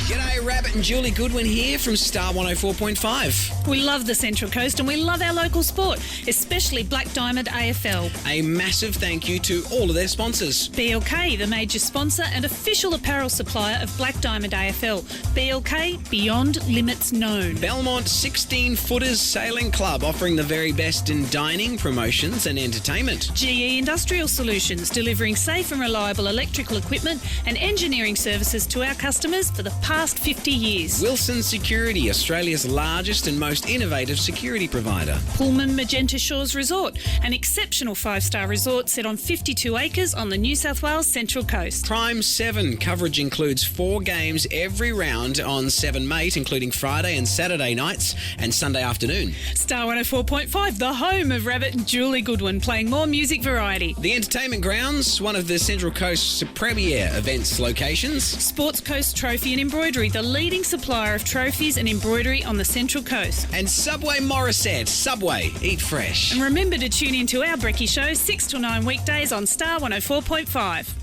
G'day, Rabbit and Julie Goodwin here from Star 104.5. We love the Central Coast and we love our local sport, especially Black Diamond AFL. A massive thank you to all of their sponsors. BLK, the major sponsor and official apparel supplier of Black Diamond AFL. BLK, beyond limits known. Belmont 16-Footers Sailing Club, offering the very best in dining, promotions and entertainment. GE Industrial Solutions, delivering safe and reliable electrical equipment and engineering services to our customers for the past 50 years. Wilson Security, Australia's largest and most innovative security provider. Pullman Magenta Shores Resort, an exceptional 5-star resort set on 52 acres on the New South Wales Central Coast. Prime 7, coverage includes 4 games every round on 7 Mate, including Friday and Saturday nights and Sunday afternoon. Star 104.5, the home of Rabbit and Julie Goodwin, playing more music variety. The Entertainment Grounds, one of the Central Coast's premier events locations. Sports Coast Trophy and Embroidery, the leading supplier of trophies and embroidery on the Central Coast. And Subway Morisset. Subway, eat fresh. And remember to tune into our Brekkie Show 6 till 9 weekdays on Star 104.5.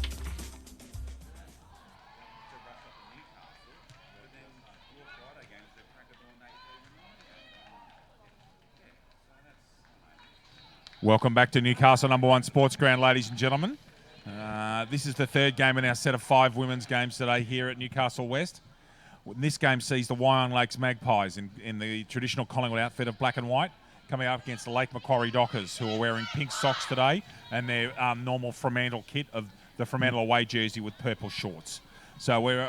Welcome back to Newcastle #1 Sports Ground, ladies and gentlemen. This is the third game in our set of 5 women's games today here at Newcastle West. This game sees the Wyong Lakes Magpies in the traditional Collingwood outfit of black and white coming up against the Lake Macquarie Dockers, who are wearing pink socks today and their normal Fremantle kit of the Fremantle away jersey with purple shorts. So we're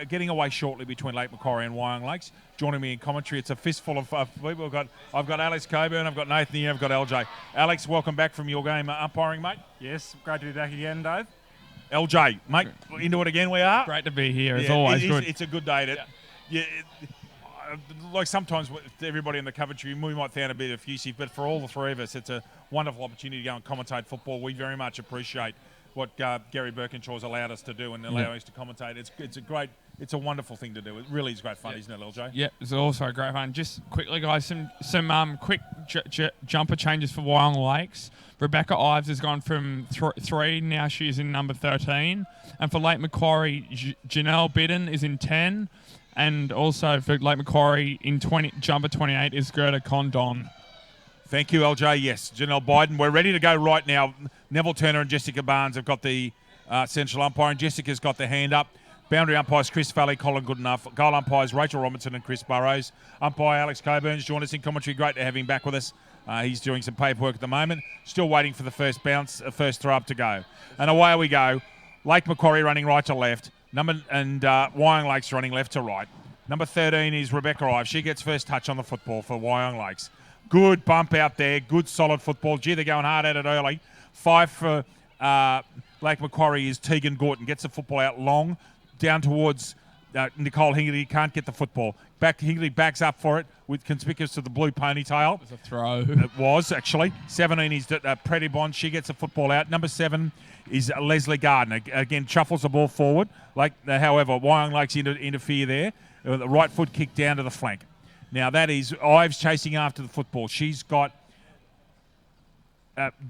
getting away shortly between Lake Macquarie and Wyong Lakes. Joining me in commentary, it's a fistful of people. I've got Alex Coburn, I've got Nathan here, I've got LJ. Alex, welcome back from your game umpiring, mate. Yes, great to be back again, Dave. LJ, mate, into it again we are. Great to be here, as always. It's a good day. Like sometimes with everybody in the commentary, we might sound a bit effusive, but for all the three of us, it's a wonderful opportunity to go and commentate football. We very much appreciate what Gary Birkinshaw's allowed us to do and allowing us to commentate. It's a wonderful thing to do. It really is great fun, isn't it, LJ? Yeah, it's also great fun. Just quickly, guys, some quick jumper changes for Wyong Lakes. Rebecca Ives has gone from 3, now she's in number 13. And for Lake Macquarie, Janelle Bidden is in 10. And also for Lake Macquarie in jumper 28 is Gerda Condon. Thank you, LJ. Yes, Janelle Biden. We're ready to go right now. Neville Turner and Jessica Barnes have got the central umpire, and Jessica's got the hand up. Boundary umpires Chris Valley, Colin Goodenough. Goal umpires Rachel Robinson and Chris Burrows. Umpire Alex Coburn's joined us in commentary. Great to have him back with us. He's doing some paperwork at the moment. Still waiting for the first bounce, first throw up to go. And away we go. Lake Macquarie running right to left. Wyong Lakes running left to right. Number 13 is Rebecca Ives. She gets first touch on the football for Wyong Lakes. Good bump out there. Good solid football. Gee, they're going hard at it early. 5 for Lake Macquarie is Tegan Gorton. Gets the football out long. Down towards Nicole Hingley. Can't get the football. Hingley backs up for it with conspicuous to the blue ponytail. It was a throw. It was, actually. 17 is Predibon. She gets the football out. Number 7 is Leslie Gardner. Again, shuffles the ball forward. However, Wyong Lakes interfere there. The right foot kick down to the flank. Now, that is Ives chasing after the football. She's got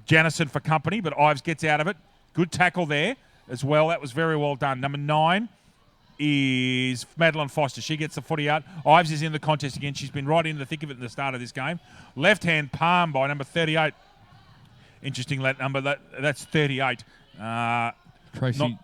Janison for company, but Ives gets out of it. Good tackle there as well. That was very well done. Number 9 is Madeline Foster. She gets the footy out. Ives is in the contest again. She's been right in the thick of it in the start of this game. Left-hand palm by number 38. Interesting that number. That's 38. Tracy.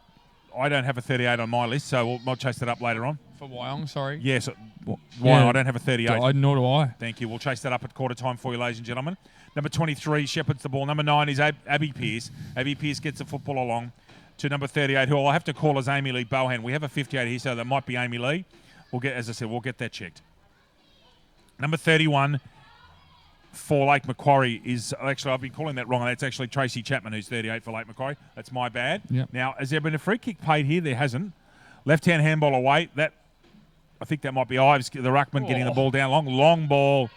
I don't have a 38 on my list, so we'll chase that up later on. For Wyong, sorry. Yes, Wyong. Yeah. I don't have a 38. Nor do I. Thank you. We'll chase that up at quarter time for you, ladies and gentlemen. Number 23 shepherds the ball. Number 9 is Abby Pearce. Abby Pearce gets the football along to number 38, who I'll have to call as Amy Lee Bohan. We have a 58 here, so that might be Amy Lee. We'll get that checked. Number 31 for Lake Macquarie is actually, I've been calling that wrong. That's actually Tracy Chapman, who's 38 for Lake Macquarie. That's my bad. Yep. Now, has there been a free kick paid here? There hasn't. Left-hand handball away. I think that might be Ives, the ruckman, getting the ball down long ball.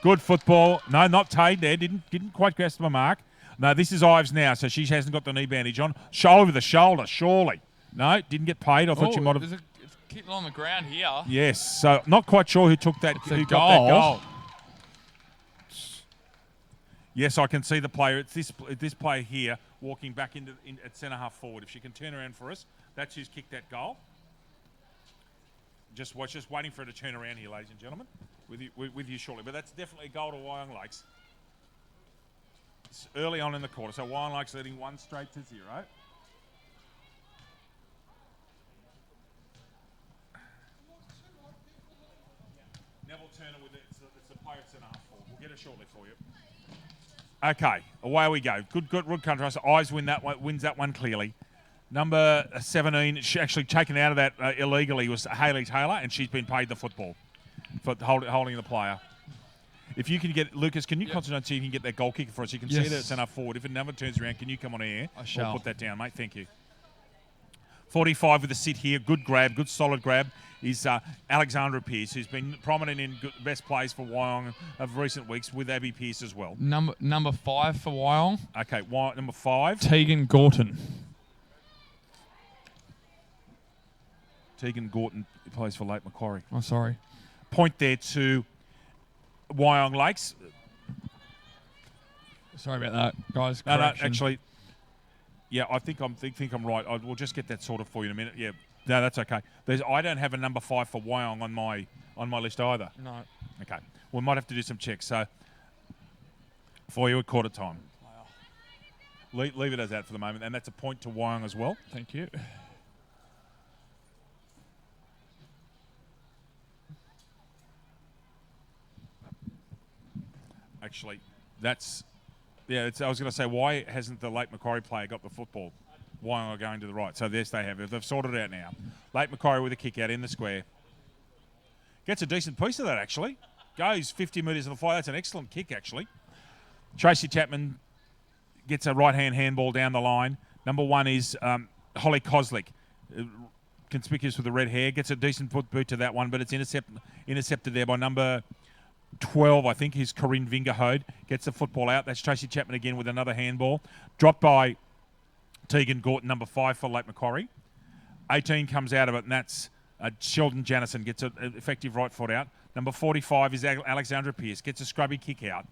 Good football. No, not Tade there. Didn't quite grasp the mark. No, this is Ives now, so she hasn't got the knee bandage on. Over the shoulder, surely. No, didn't get paid. I thought she might have. It's kick on the ground here. Yes, so not quite sure who took that. It's who a got that goal. goal. Yes, I can see the player. It's this player here walking back at centre half forward. If she can turn around for us, that's who's kicked that goal. Just watch, just waiting for it to turn around here, ladies and gentlemen, with you shortly. But that's definitely a goal to Wyong Lakes. It's early on in the quarter, so Wyong Lakes leading 1 straight to 0. Neville Turner with it. It's the Pirates and a half forward. We'll get it shortly for you. Okay, away we go. Good contrast. Eyes wins that one clearly. Number 17, she actually taken out of that illegally, was Hayley Taylor, and she's been paid the football for holding the player. If you can get, Lucas, can you concentrate and see if you can get that goal kicker for us? You can see that it's enough forward. If it never turns around, can you come on air? I shall. Or put that down, mate. Thank you. 45 with a sit here. Good grab, good solid grab. Is Alexandra Pearce, who's been prominent in best plays for Wyong of recent weeks with Abby Pearce as well. Number 5 for Wyong. Okay, number 5. Tegan Gorton. Tegan Gorton plays for Lake Macquarie. Oh, sorry. Point there to Wyong Lakes. Sorry about that, guys. No, Correction. actually, yeah, I think I'm right. We'll just get that sorted for you in a minute. Yeah, no, that's okay. I don't have a number 5 for Wyong on my list either. No. Okay, we might have to do some checks. So for you at quarter time. Leave it as that for the moment, and that's a point to Wyong as well. Thank you. Actually, that's... Yeah, I was going to say, why hasn't the Lake Macquarie player got the football? Wyong are going to the right. So, yes, they have. They've sorted it out now. Lake Macquarie with a kick out in the square. Gets a decent piece of that, actually. Goes 50 metres to the fly. That's an excellent kick, actually. Tracy Chapman gets a right-hand handball down the line. Number 1 is Holly Koslick. Conspicuous with the red hair. Gets a decent foot boot to that one, but it's intercepted there by number 12, I think, is Corinne Vingerhode. Gets the football out. That's Tracy Chapman again with another handball. Dropped by Tegan Gorton, number 5 for Lake Macquarie. 18 comes out of it, and that's Sheldon Janison. Gets an effective right foot out. Number 45 is Alexandra Pearce. Gets a scrubby kick out.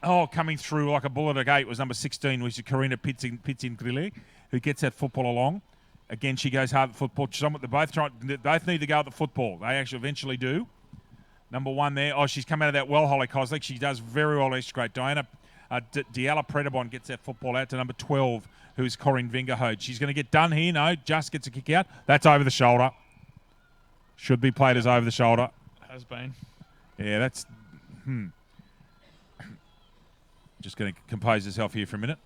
Oh, coming through like a bullet at 8 was number 16, which is Karina Pitsin-Grille, who gets that football along. Again, she goes hard at football. They both need to go at the football. They actually eventually do. Number 1 there. Oh, she's come out of that well, Holly Koslick. She does very well. It's great. Diana Diala Predabon gets that football out to number 12, who's Corinne Vingerhode. She's going to get done here. No, just gets a kick out. That's over the shoulder. Should be played as over the shoulder. Has been. Yeah, that's... Just going to compose herself here for a minute.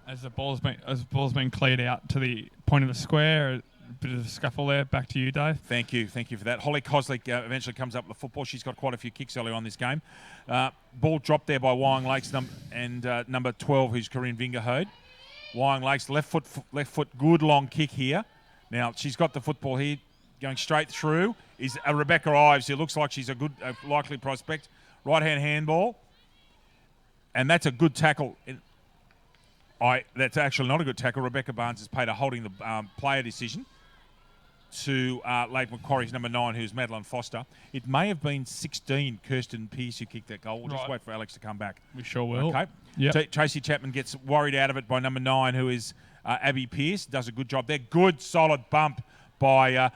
As the ball's been cleared out to the point of the square, a bit of a scuffle there. Back to you, Dave. Thank you for that. Holly Koslick eventually comes up with the football. She's got quite a few kicks early on this game. Ball dropped there by Wyong Lakes and number 12, who's Corinne Vingerhode. Wyong Lakes left foot, good long kick here. Now she's got the football here, going straight through. Is Rebecca Ives, who looks like she's a likely prospect. Right hand handball, and that's a good tackle. That's actually not a good tackle. Rebecca Barnes has paid a holding the player decision to Lake Macquarie's number 9, who's Madeline Foster. It may have been 16, Kirsten Pearce, who kicked that goal. We'll just wait for Alex to come back. We sure will. Okay. Yep. Tracy Chapman gets worried out of it by number 9, who is Abby Pearce. Does a good job there. Good, solid bump by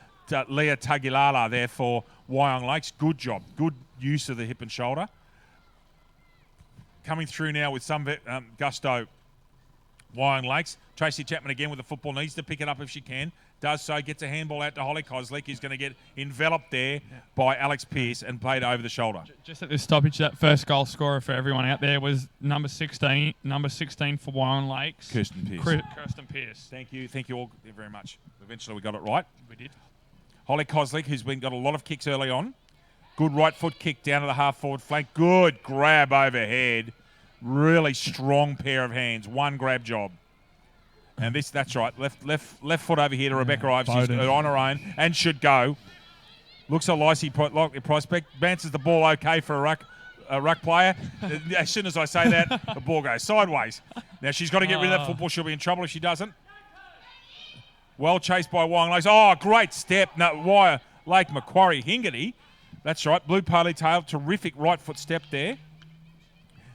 Leah Tagilala there for Wyong Lakes. Good job. Good use of the hip and shoulder. Coming through now with some gusto, Wyong Lakes. Tracy Chapman again with the football. Needs to pick it up if she can. Does so. Gets a handball out to Holly Koslick, who's going to get enveloped there by Alex Pearce and played over the shoulder. Just at this stoppage, that first goal scorer for everyone out there was number 16 for Wyong Lakes. Kirsten Pearce. Kirsten Pearce. Thank you all very much. Eventually we got it right. We did. Holly Koslick, who's got a lot of kicks early on. Good right foot kick down to the half forward flank. Good grab overhead. Really strong pair of hands. One grab job. And that's right. Left foot over here to Rebecca Ives. She's on her own and should go. Looks a likely prospect. Bounces the ball okay for a ruck player. As soon as I say that, the ball goes sideways. Now she's got to get rid of that football. She'll be in trouble if she doesn't. Well chased by Wyong Lakes. Oh, great step. No, Lake Macquarie Hingerty. That's right. Blue ponytail. Terrific right foot step there.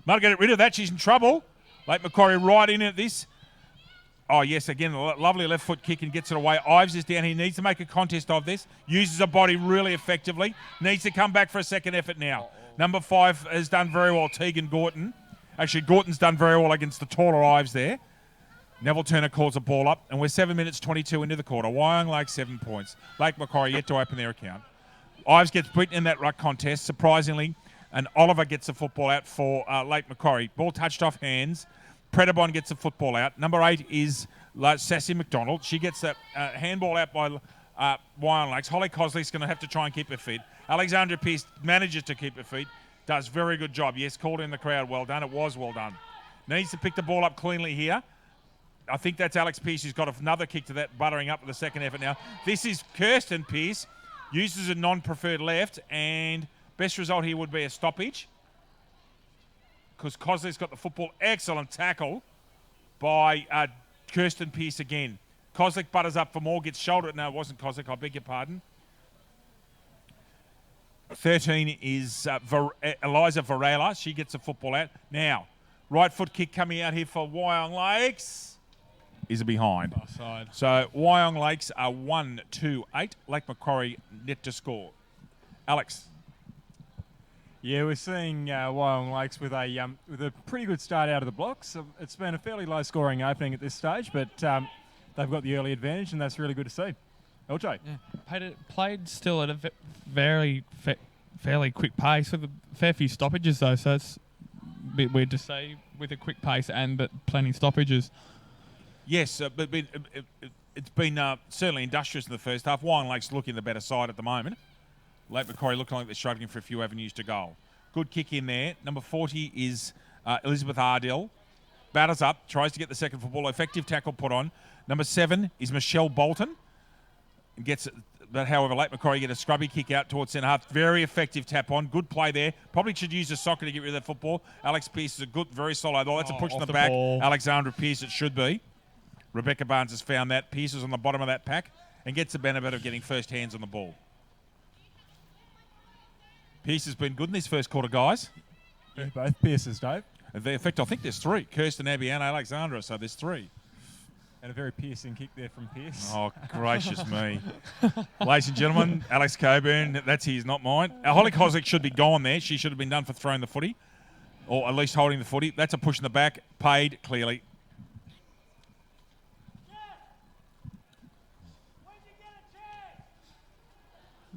Must get rid of that. She's in trouble. Lake Macquarie right in at this. Oh, yes, again, a lovely left foot kick and gets it away. Ives is down. He needs to make a contest of this. Uses her body really effectively. Needs to come back for a second effort now. Number 5 has done very well, Tegan Gorton. Actually, Gorton's done very well against the taller Ives there. Neville Turner calls a ball up, and we're 7 minutes 22 into the quarter. Wyong Lake 7 points. Lake Macquarie yet to open their account. Ives gets beaten in that ruck contest, surprisingly, and Oliver gets the football out for Lake Macquarie. Ball touched off hands. Predabon gets the football out. Number 8 is Sassy McDonald. She gets that handball out by Wyong Lakes. Holly Cosley's going to have to try and keep her feet. Alexandra Pearce manages to keep her feet. Does very good job. Yes, called in the crowd. Well done. It was well done. Needs to pick the ball up cleanly here. I think that's Alex Pearce who's got another kick to that, buttering up with the second effort now. This is Kirsten Pearce. Uses a non-preferred left, and best result here would be a stoppage, because Cosley's got the football. Excellent tackle by Kirsten Pearce again. Koslick butters up for more, gets shouldered. No, it wasn't Koslick, I beg your pardon. 13 is Eliza Varela. She gets the football out. Now, right foot kick coming out here for Wyong Lakes. Is a behind. Offside. So Wyong Lakes are 1-2-8. Lake Macquarie net to score. Alex. Yeah, we're seeing Wyong Lakes with a pretty good start out of the blocks. It's been a fairly low-scoring opening at this stage, but they've got the early advantage, and that's really good to see. LJ. Yeah. Played still at a fairly quick pace with a fair few stoppages, though, so it's a bit weird to say with a quick pace but plenty stoppages. Yes, but it's been certainly industrious in the first half. Wyong Lakes looking the better side at the moment. Lake Macquarie looking like they're struggling for a few avenues to goal. Good kick in there. Number 40 is Elizabeth Ardell. Batters up, tries to get the second football. Effective tackle put on. Number 7 is Michelle Bolton. Gets it, but however, Lake Macquarie get a scrubby kick out towards centre half. Very effective tap on. Good play there. Probably should use a soccer to get rid of that football. Alex Pearce is a good, very solid ball. That's a push in the back. Ball. Alexandra Pearce it should be. Rebecca Barnes has found that. Pearce is on the bottom of that pack and gets the benefit of getting first hands on the ball. Pearce has been good in this first quarter, guys. Yeah, both Pearces, Dave. In fact, I think there's 3. Kirsten, Abby and Alexandra, so there's 3. And a very piercing kick there from Pearce. Oh, gracious me. Ladies and gentlemen, Alex Coburn, that's his, not mine. Holly Koslick should be gone there. She should have been done for throwing the footy, or at least holding the footy. That's a push in the back, paid clearly.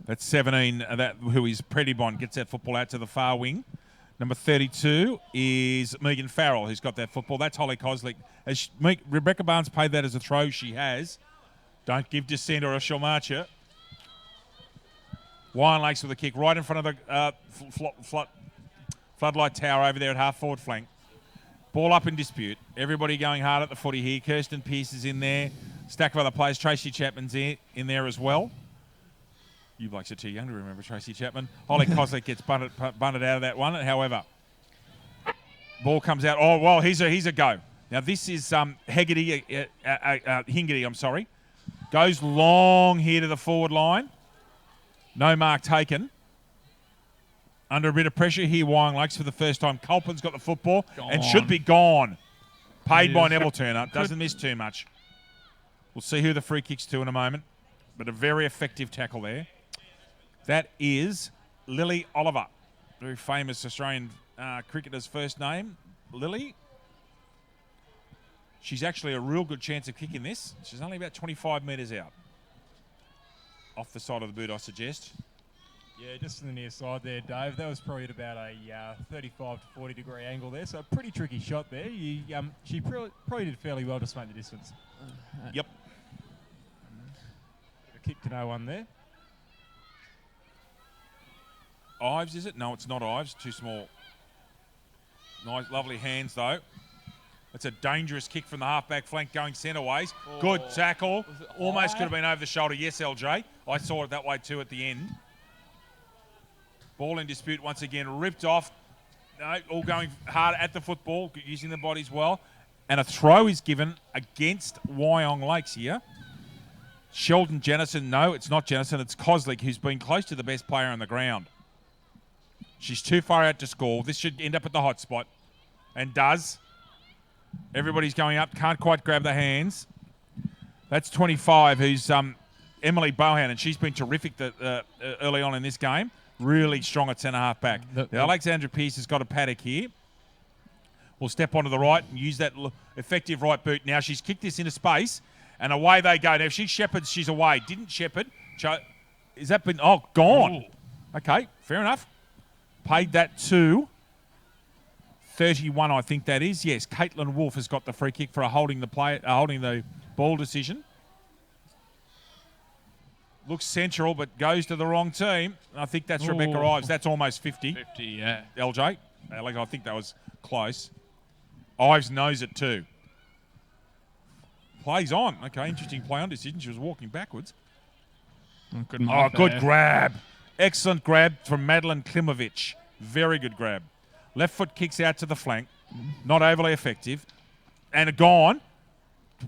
That's 17, who is Predibon, gets that football out to the far wing. Number 32 is Megan Farrell, who's got that football. That's Holly Koslick. Rebecca Barnes paid that as a throw. She has. Don't give dissent or she'll march you. Wyong Lakes with a kick right in front of the floodlight tower over there at half forward flank. Ball up in dispute. Everybody going hard at the footy here. Kirsten Pearce is in there. Stack of other players. Tracy Chapman's in there as well. You blokes are too young to remember Tracy Chapman. Holly Koslick gets bunted out of that one. However, ball comes out. Oh, well, here's a go. Now, this is Hingety, I'm sorry. Goes long here to the forward line. No mark taken. Under a bit of pressure here, Wyong Lakes for the first time. Culpin's got the football and should be gone. Paid by Neville Turner. Doesn't miss too much. We'll see who the free kick's to in a moment. But a very effective tackle there. That is Lily Oliver, very famous Australian cricketer's first name, Lily. She's actually a real good chance of kicking this. She's only about 25 metres out. Off the side of the boot, I suggest. Yeah, just to the near side there, Dave. That was probably at about a 35 to 40 degree angle there, so a pretty tricky shot there. She probably did fairly well to make the distance. Yep. A kick to no one there. Ives, is it? No, it's not Ives. Too small. Nice, lovely hands, though. It's a dangerous kick from the half-back flank going centre ways. Oh, good tackle. Almost could have been over the shoulder. Yes, LJ. I saw it that way too at the end. Ball in dispute once again. Ripped off. No, all going hard at the football, using the bodies well. And a throw is given against Wyong Lakes here. Sheldon Jennison. No, it's not Jennison. It's Koslick, who's been close to the best player on the ground. She's too far out to score. This should end up at the hot spot. and does. Everybody's going up. Can't quite grab the hands. That's 25, who's Emily Bohan, and she's been terrific early on in this game. Really strong at centre-half back. Now, Alexandra Pearce has got a paddock here. Will step onto the right and use that effective right boot. Now, she's kicked this into space, and away they go. Now, if she shepherds, she's away. Didn't shepherd. Is that been... Oh, gone. Ooh. Okay, fair enough. Paid that to 31, I think that is. Yes, Caitlin Wolfe has got the free kick for holding the ball decision. Looks central, but goes to the wrong team. I think that's Rebecca Ives. That's almost 50. 50, yeah. LJ, Alex, I think that was close. Ives knows it too. Plays on. Okay, interesting play on decision. She was walking backwards. Good mark good there. grab. Excellent grab from Madeline Klimovic. Very good grab. Left foot kicks out to the flank. Not overly effective. And gone.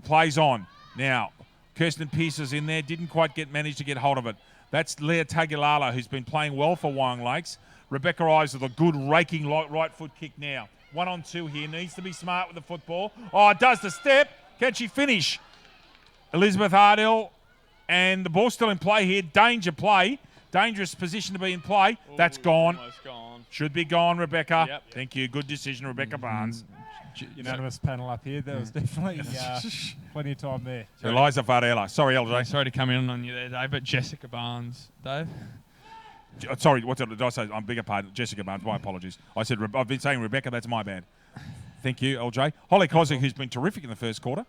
Plays on. Now, Kirsten Pearce is in there. Didn't quite manage to get hold of it. That's Leah Tagalala, who's been playing well for Wyong Lakes. Rebecca Ives with a good raking right foot kick now. 1-on-2 here. Needs to be smart with the football. Oh, it does the step. Can she finish? Elizabeth Hardell. And the ball's still in play here. Danger play. Dangerous position to be in play. That's gone. Almost gone. Should be gone, Rebecca. Yep. Thank you. Good decision, Rebecca Barnes. Unanimous panel up here. There was definitely plenty of time there. Eliza Varela. Sorry, LJ. Sorry to come in on you there, Dave, but Jessica Barnes, Dave. Sorry, what did I say? I'm bigger pardon. Jessica Barnes. My apologies. I said I've been saying Rebecca. That's my bad. Thank you, LJ. Holly Kosik, who's been terrific in the first quarter.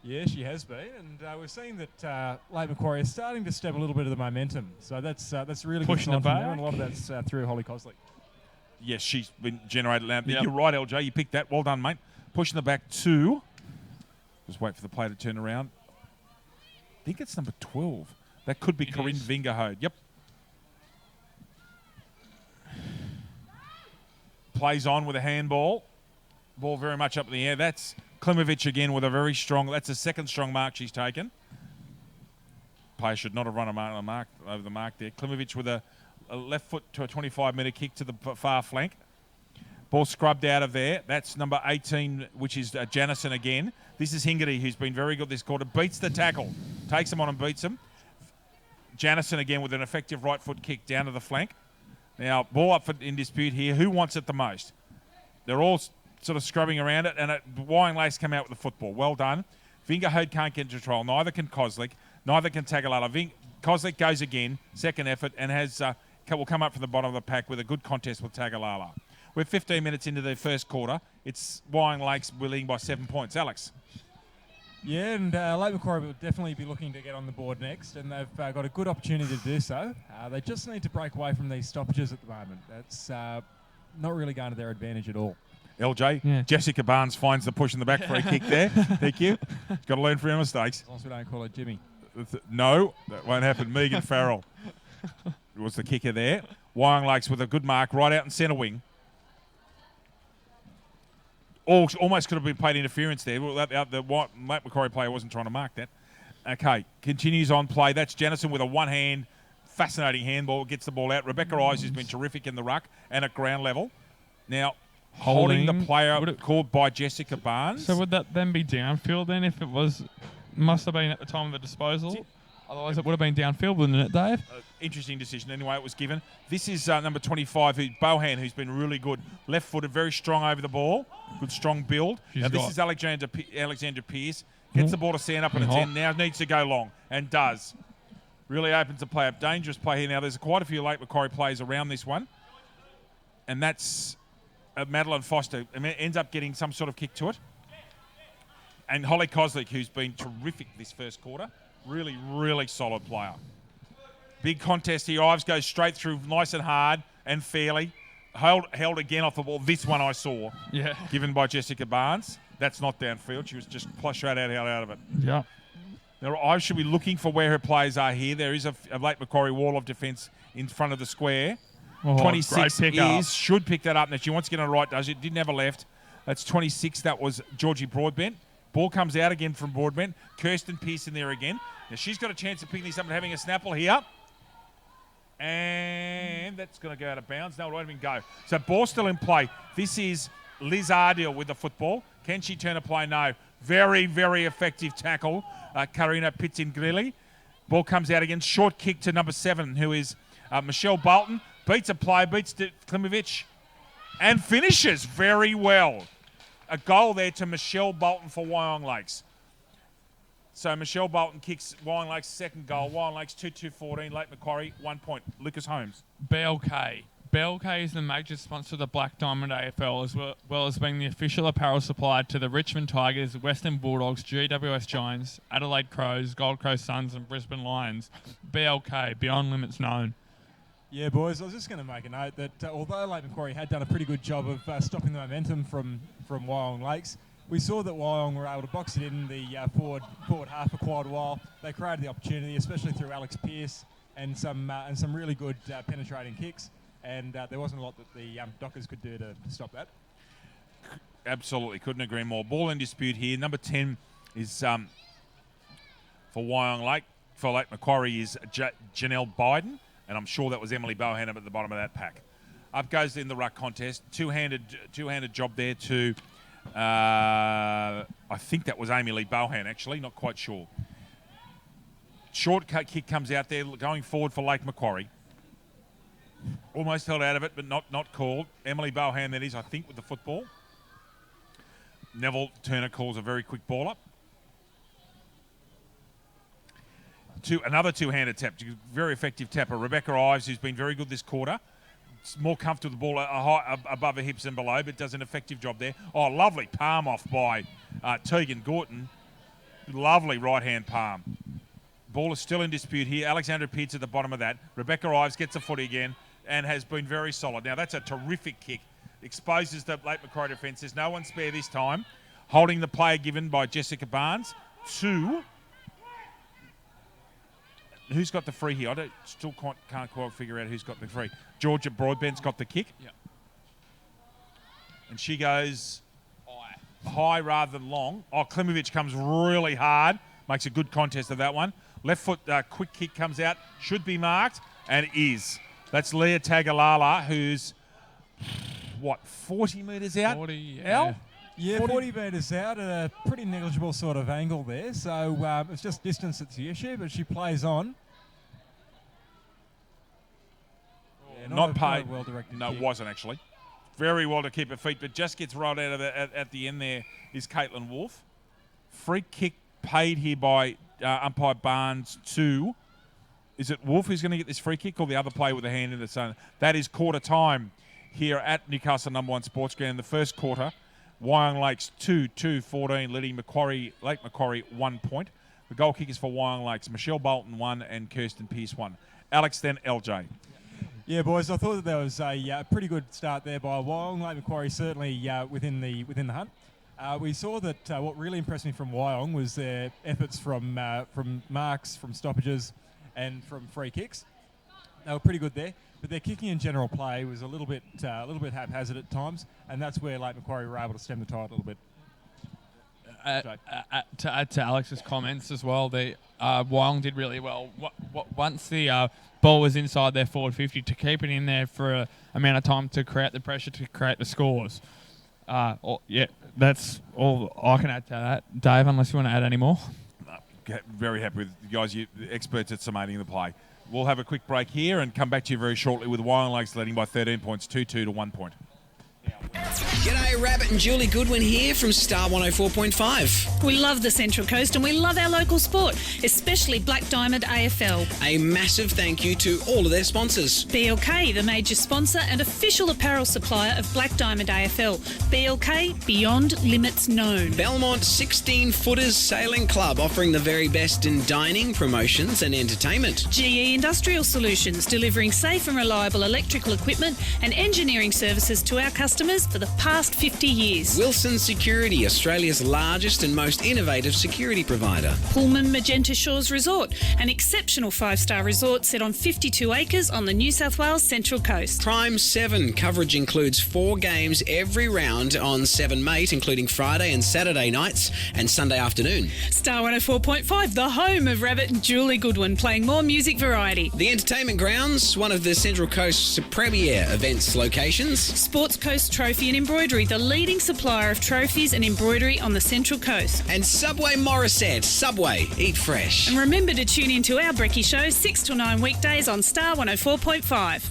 Yeah, she has been, and we're seeing that Lake Macquarie is starting to step a little bit of the momentum. So that's really pushing good the sign back, from there, and a lot of that's through Holly Koslik. Yes, she's been generated loud. Yep. You're right, LJ. You picked that. Well done, mate. Pushing the back two. Just wait for the play to turn around. I think it's number 12. That could be Corinne Vingerhode. Yep. Plays on with a handball. Ball very much up in the air. That's Klimovic again with a very strong... That's the second strong mark she's taken. Player should not have run over the mark there. Klimovic with a left foot to a 25-metre kick to the far flank. Ball scrubbed out of there. That's number 18, which is Janison again. This is Hingerty, who's been very good this quarter. Beats the tackle. Takes him on and beats him. Janison again with an effective right foot kick down to the flank. Now, ball up in dispute here. Who wants it the most? They're all sort of scrubbing around it, and Wyong Lakes come out with the football. Well done. Vingerhode can't get into control. Neither can Koslik. Neither can Tagalala. Koslik goes again, second effort, and will come up from the bottom of the pack with a good contest with Tagalala. We're 15 minutes into the first quarter. It's Wyong Lakes leading by 7 points. Alex. Yeah, and Lake Macquarie will definitely be looking to get on the board next, and they've got a good opportunity to do so. They just need to break away from these stoppages at the moment. That's not really going to their advantage at all. LJ, Yeah. Jessica Barnes finds the push in the back for a kick there. Thank you. Got to learn from your mistakes. As long as we don't call it Jimmy. No, that won't happen. Megan Farrell was the kicker there. Wyong Lakes with a good mark right out in centre wing. Almost could have been paid interference there. Well, the Lake Macquarie player wasn't trying to mark that. Okay, continues on play. That's Janison with a one-hand, fascinating handball. Gets the ball out. Rebecca Ives, who's been terrific in the ruck and at ground level. Now, holding the player called by Jessica Barnes. So would that then be downfield then if it was... Must have been at the time of the disposal. Otherwise, it would have been downfield, wouldn't it, Dave? Interesting decision. Anyway, it was given. This is number 25, Bohan, who's been really good. Left-footed, very strong over the ball. Good, strong build. Now, this is Alexandra Pearce. Gets the ball to stand up on its end. Now needs to go long, and does. Really opens the play up. Dangerous play here. Now, there's quite a few Lake Macquarie players around this one. And that's Madeline Foster. Ends up getting some sort of kick to it. And Holly Koslik, who's been terrific this first quarter. Really, really solid player. Big contest here. Ives goes straight through nice and hard and fairly. Held again off the ball. This one I saw. Yeah. Given by Jessica Barnes. That's not downfield. She was just straight out of it. Yeah. Now, Ives should be looking for where her players are here. There is a Lake Macquarie wall of defence in front of the square. 26 should pick that up. Now, she wants to get on the right, does it? Didn't have a left. That's 26. That was Georgie Broadbent. Ball comes out again from Broadbent. Kirsten Pearce in there again. Now, she's got a chance of picking this up and having a snapple here. And that's going to go out of bounds. No, it won't even go. So, ball still in play. This is Liz Ardell with the football. Can she turn a play? No. Very, very effective tackle. Karina Pitzingrilli. Ball comes out again. Short kick to number 7, who is Michelle Bolton. Beats a play, beats Klimovic, and finishes very well. A goal there to Michelle Bolton for Wyong Lakes. So Michelle Bolton kicks Wyong Lakes' second goal. Wyong Lakes 2-2-14. Lake Macquarie 1 point. Lucas Holmes. BLK. BLK is the major sponsor of the Black Diamond AFL, as well as being the official apparel supplier to the Richmond Tigers, Western Bulldogs, GWS Giants, Adelaide Crows, Gold Coast Suns and Brisbane Lions. BLK, Beyond Limits Known. Yeah, boys, I was just going to make a note that although Lake Macquarie had done a pretty good job of stopping the momentum from Wyong Lakes, we saw that Wyong were able to box it in the forward half for quite a while. They created the opportunity, especially through Alex Pearce and some really good penetrating kicks. And there wasn't a lot that the Dockers could do to stop that. Absolutely, couldn't agree more. Ball in dispute here. Number 10 is for Wyong Lake. For Lake Macquarie is Janelle Biden, and I'm sure that was Emily Bohannon at the bottom of that pack. Up goes in the ruck contest. Two-handed job there to, I think that was Amy Lee Bohan, actually, not quite sure. Short kick comes out there, going forward for Lake Macquarie. Almost held out of it, but not called. Emily Bohan, that is, I think, with the football. Neville Turner calls a very quick ball up. Another two-handed tap. Very effective tapper. Rebecca Ives, who's been very good this quarter. It's more comfortable with the ball above her hips and below, but does an effective job there. Oh, lovely palm off by Tegan Gorton. Lovely right-hand palm. Ball is still in dispute here. Alexandra Pearce at the bottom of that. Rebecca Ives gets a footy again and has been very solid. Now, that's a terrific kick. Exposes the Lake Macquarie defence. There's no one spare this time. Holding the play given by Jessica Barnes to... Who's got the free here? I can't quite figure out who's got the free. Georgia Broadbent's got the kick. Yep. And she goes high rather than long. Oh, Klimovic comes really hard. Makes a good contest of that one. Left foot quick kick comes out. Should be marked. And is. That's Leah Tagalala, who's, 40 metres out? 40, yeah. Al? Yeah, 40 metres out at a pretty negligible sort of angle there. So it's just distance that's the issue, but she plays on. Yeah, not paid. Well-directed No, kick. it wasn't actually. Very well to keep her feet, but just gets rolled out of at the end there is Caitlin Wolfe. Free kick paid here by umpire Barnes to... Is it Wolfe who's going to get this free kick or the other player with a hand in the sun? That is quarter time here at Newcastle number 1 Sports Ground. The first quarter, Wyong Lakes 2-2-14, leading Lake Macquarie 1 point. The goal kick is for Wyong Lakes. Michelle Bolton 1 and Kirsten Pearce 1. Alex, then LJ. Yeah, boys, I thought that there was a pretty good start there by Wyong. Lake Macquarie certainly within the hunt. We saw that what really impressed me from Wyong was their efforts from marks, from stoppages, and from free kicks. They were pretty good there, but their kicking and general play was a little bit haphazard at times, and that's where Lake Macquarie were able to stem the tide a little bit. To add to Alex's comments as well, Wyong did really well. Once the ball was inside their forward 50, to keep it in there for an amount of time to create the pressure, to create the scores. That's all I can add to that. Dave, unless you want to add any more. Very happy with you guys, you experts at summating the play. We'll have a quick break here and come back to you very shortly with Wyong Lakes leading by 13 points, 2-2 to 1 point. G'day, Rabbit and Julie Goodwin here from Star 104.5. We love the Central Coast and we love our local sport, especially Black Diamond AFL. A massive thank you to all of their sponsors. BLK, the major sponsor and official apparel supplier of Black Diamond AFL. BLK, Beyond Limits Known. Belmont 16-Footers Sailing Club, offering the very best in dining, promotions and entertainment. GE Industrial Solutions, delivering safe and reliable electrical equipment and engineering services to our customers for the past 50 years. Wilson Security, Australia's largest and most innovative security provider. Pullman Magenta Shores Resort, an exceptional 5-star resort set on 52 acres on the New South Wales Central Coast. Prime 7, coverage includes 4 games every round on 7 Mate, including Friday and Saturday nights and Sunday afternoon. Star 104.5, the home of Rabbit and Julie Goodwin, playing more music variety. The Entertainment Grounds, one of the Central Coast's premier events locations. Sports Coast Trophy and Embroidery, the leading supplier of trophies and embroidery on the Central Coast. And Subway Morisset. Subway, eat fresh. And remember to tune in to our Brekkie Show 6 till 9 weekdays on Star 104.5.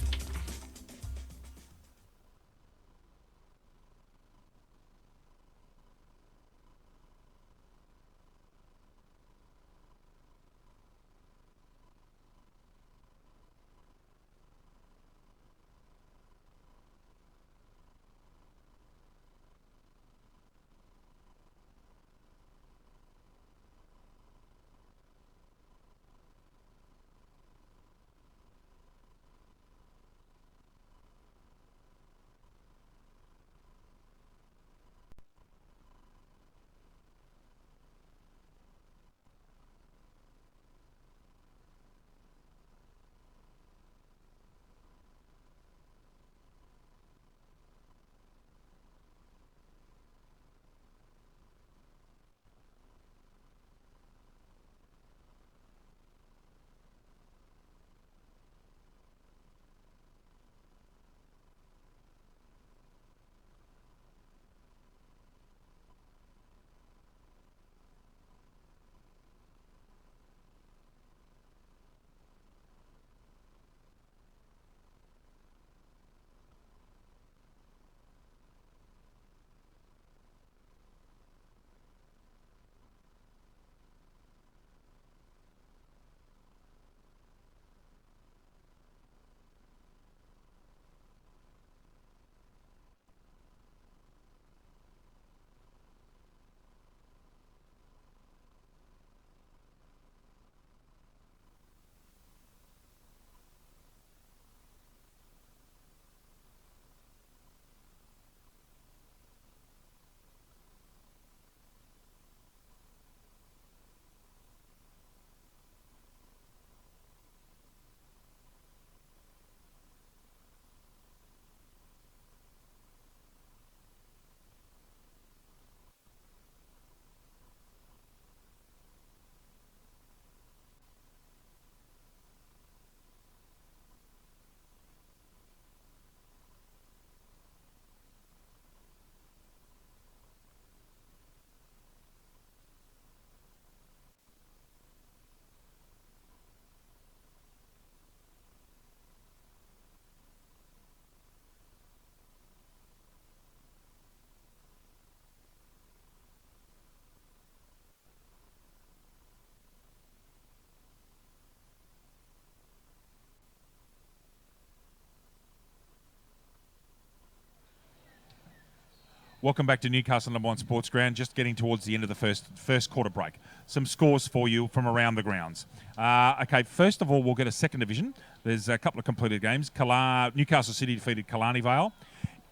Welcome back to Newcastle number 1 Sports Ground. Just getting towards the end of the first quarter break. Some scores for you from around the grounds. Okay, first of all, we'll get a second division. There's a couple of completed games. Newcastle City defeated Killarney Vale.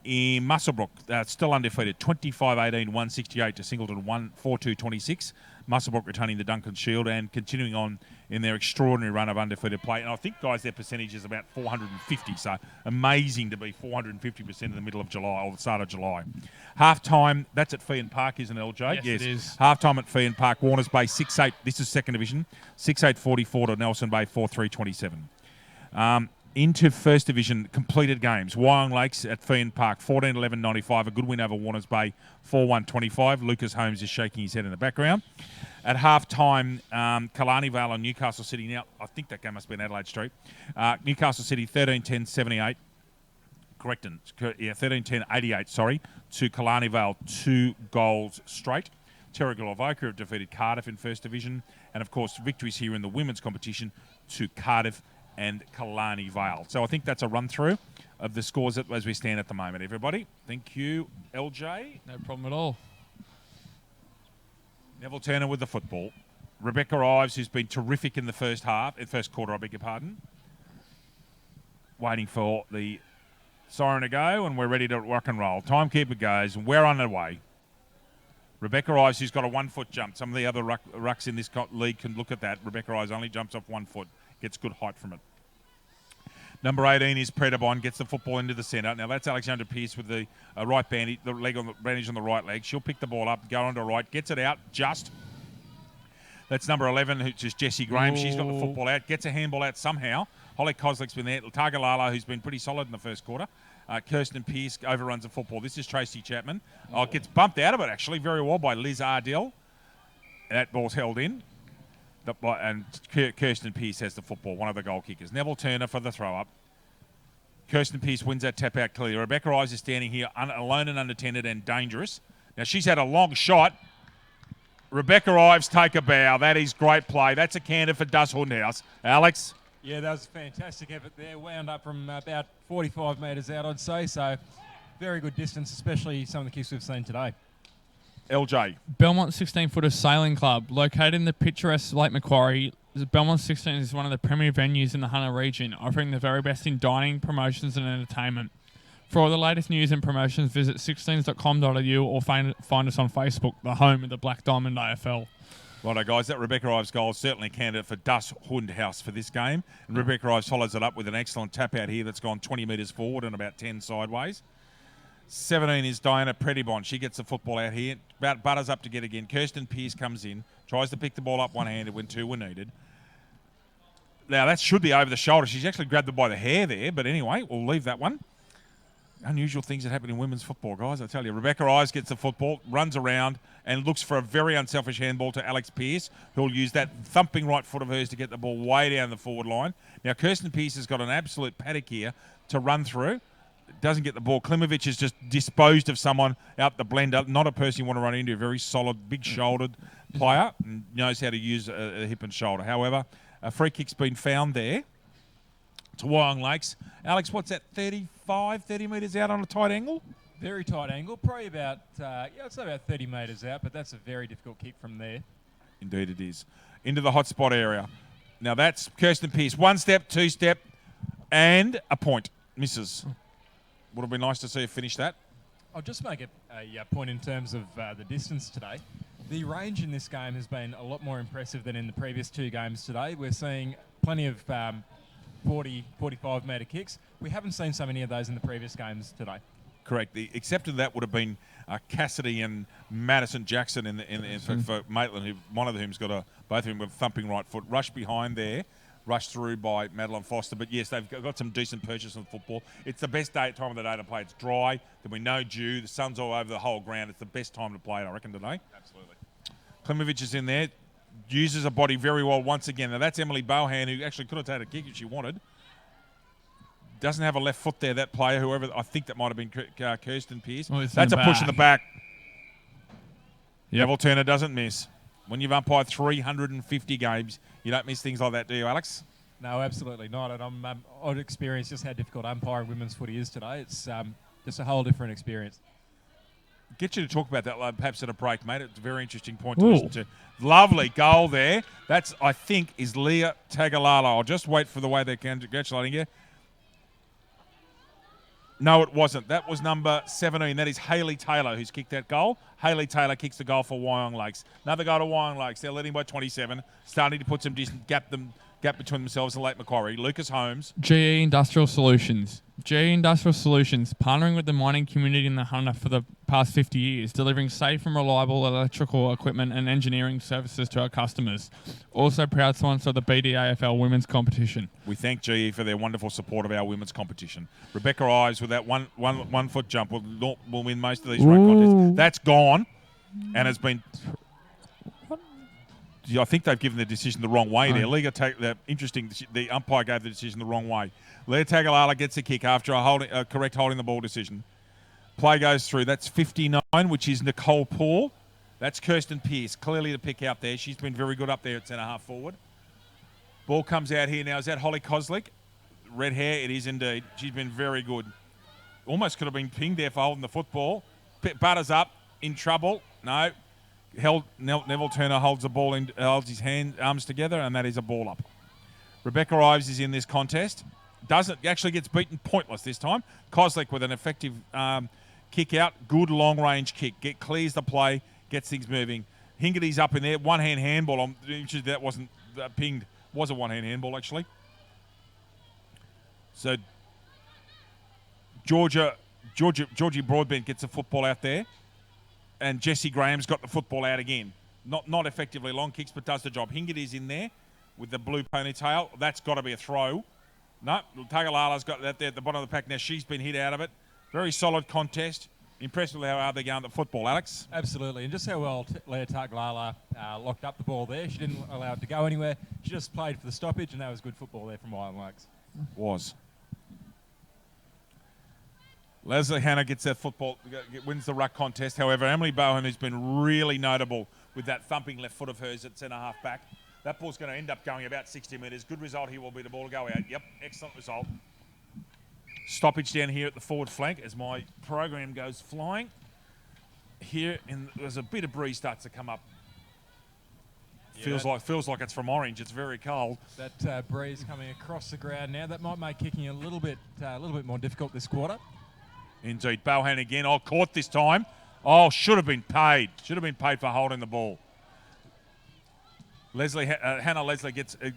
In Muswellbrook, still undefeated, 25-18, 168 to Singleton, 42-26. Muswellbrook retaining the Duncan Shield and continuing on in their extraordinary run of undefeated play. And I think, guys, their percentage is about 450, so amazing to be 450% in the middle of July, or the start of July. Half-time, that's at Feehan Park, isn't it, LJ? Yes, it is. Half-time at Feehan Park, Warners Bay, 6-8. This is second division, 6-8-44 to Nelson Bay, 4-3-27. Into first division, completed games. Wyong Lakes at Feehan Park, 14-11-95. A good win over Warners Bay, 4-1-25. Lucas Holmes is shaking his head in the background. At half-time, Killarney Vale and Newcastle City. Now, I think that game must be in Adelaide Street. Newcastle City, 13-10-78. 13-10-88, sorry, to Killarney Vale, 2 goals straight. Terrigal Avoca have defeated Cardiff in first division. And, of course, victories here in the women's competition to Cardiff and Killarney Vale. So I think that's a run-through of the scores as we stand at the moment, everybody. Thank you, LJ. No problem at all. Neville Turner with the football. Rebecca Ives, who's been terrific in the first quarter, I beg your pardon. Waiting for the siren to go, and we're ready to rock and roll. Timekeeper goes, and we're on the way. Rebecca Ives, who's got a 1-foot jump. Some of the other rucks in this league can look at that. Rebecca Ives only jumps off 1 foot. Gets good height from it. Number 18 is Predabon, gets the football into the centre. Now that's Alexandra Pearce with the right bandage, bandage on the right leg. She'll pick the ball up, go on to right, gets it out just. That's number 11, which is Jessie Graham. She's got the football out, gets a handball out somehow. Holly Kozlik's been there. Tagalala, who's been pretty solid in the first quarter. Kirsten Pearce overruns the football. This is Tracy Chapman. Oh, gets bumped out of it, actually, very well by Liz Ardell. That ball's held in. And Kirsten Pearce has the football, one of the goal kickers. Neville Turner for the throw-up. Kirsten Pearce wins that tap out clearly. Rebecca Ives is standing here alone and unattended and dangerous. Now, she's had a long shot. Rebecca Ives take a bow. That is great play. That's a candidate for Dus Hundhouse. Alex? Yeah, that was a fantastic effort there. Wound up from about 45 metres out, I'd say. So, very good distance, especially some of the kicks we've seen today. LJ. Belmont 16-footer Sailing Club, located in the picturesque Lake Macquarie. Belmont 16 is one of the premier venues in the Hunter region, offering the very best in dining, promotions and entertainment. For all the latest news and promotions, visit 16s.com.au or find us on Facebook, the home of the Black Diamond AFL. Righto, guys, that Rebecca Ives goal is certainly a candidate for Dus Hundhouse for this game. And Rebecca Ives follows it up with an excellent tap out here that's gone 20 metres forward and about 10 sideways. 17 is Diana Prettybon. She gets the football out here. About butters up to get again. Kirsten Pearce comes in, tries to pick the ball up one-handed when two were needed. Now, that should be over the shoulder. She's actually grabbed it by the hair there, but anyway, we'll leave that one. Unusual things that happen in women's football, guys, I tell you. Rebecca Ives gets the football, runs around, and looks for a very unselfish handball to Alex Pearce, who'll use that thumping right foot of hers to get the ball way down the forward line. Now, Kirsten Pearce has got an absolute paddock here to run through. Doesn't get the ball. Klimovic has just disposed of someone out the blender. Not a person you want to run into. A very solid, big-shouldered player. And knows how to use a hip and shoulder. However, a free kick's been found there to Wyong Lakes. Alex, what's that, 30 metres out on a tight angle? Very tight angle. Probably about, I'd say about 30 metres out, but that's a very difficult kick from there. Indeed it is. Into the hotspot area. Now that's Kirsten Pearce. One step, two step, and a point. Misses. Would have been nice to see her finish that. I'll just make a point in terms of the distance today. The range in this game has been a lot more impressive than in the previous two games today. We're seeing plenty of 40, 45 metre kicks. We haven't seen so many of those in the previous games today. Correct. The exception to that would have been Cassidy and Madison Jackson for Maitland, one of whom's got both of them with thumping right foot. Rush behind there. Rushed through by Madeline Foster. But, yes, they've got some decent purchase on football. It's the best time of the day to play. It's dry. There'll be no dew. The sun's all over the whole ground. It's the best time to play it, I reckon, today. Absolutely. Klimovic is in there. Uses a body very well once again. Now, that's Emily Bohan, who actually could have taken a kick if she wanted. Doesn't have a left foot there, that player. Whoever, I think that might have been Kirsten Pearce. Well, that's a push in the back. Yep. Neville Turner doesn't miss. When you've umpired 350 games, you don't miss things like that, do you, Alex? No, absolutely not. And I've experienced just how difficult umpiring women's footy is today. It's just a whole different experience. Get you to talk about that perhaps at a break, mate. It's a very interesting point to listen to. Lovely goal there. That's, I think, is Leah Tagalala. I'll just wait for the way they're congratulating you. No, it wasn't. That was number 17. That is Hayley Taylor who's kicked that goal. Hayley Taylor kicks the goal for Wyong Lakes. Another goal to Wyong Lakes. They're leading by 27. Starting to put some decent gap between themselves and Lake Macquarie. Lucas Holmes. GE Industrial Solutions. GE Industrial Solutions, partnering with the mining community in the Hunter for the past 50 years, delivering safe and reliable electrical equipment and engineering services to our customers. Also proud sponsor of the BDAFL women's competition. We thank GE for their wonderful support of our women's competition. Rebecca Ives with that one foot jump will win most of these run contests. That's gone and has been... I think they've given the decision the wrong way there. The umpire gave the decision the wrong way. Leah Tagalala gets a kick after a correct holding the ball decision. Play goes through. That's 59, which is Nicole Paul. That's Kirsten Pearce, clearly the pick out there. She's been very good up there at centre-half forward. Ball comes out here now. Is that Holly Koslick? Red hair, it is indeed. She's been very good. Almost could have been pinged there for holding the football. Butters up, in trouble. No. Neville Turner holds the ball in, holds his arms together, and that is a ball up. Rebecca Ives is in this contest. Actually gets beaten pointless this time. Koslick with an effective kick out. Good long range kick. Clears the play, gets things moving. Hingerty's up in there. One hand handball. I'm interested that wasn't pinged. Was a one hand handball actually. So Georgie Broadbent gets the football out there. And Jessie Graham's got the football out again. Not effectively long kicks, but does the job. Hingerty's in there with the blue ponytail. That's got to be a throw. No, Tagalala's got that there at the bottom of the pack. Now she's been hit out of it. Very solid contest. Impressed with how hard they're going at football, Alex. Absolutely, and just how well Leah Tagalala locked up the ball there. She didn't allow it to go anywhere. She just played for the stoppage, and that was good football there from Wyong Lakes. Was. Leslie Hanna gets that football, wins the ruck contest. However, Emily Bowen, who's been really notable with that thumping left foot of hers at centre-half back, that ball's going to end up going about 60 metres. Good result here will be the ball to go out. Yep, excellent result. Stoppage down here at the forward flank as my program goes flying. Here, there's a bit of breeze starts to come up. Feels like it's from Orange. It's very cold. That breeze coming across the ground now, that might make kicking a little bit more difficult this quarter. Indeed. Bohan again. Oh, caught this time. Oh, should have been paid. Should have been paid for holding the ball. Hannah Leslie gets a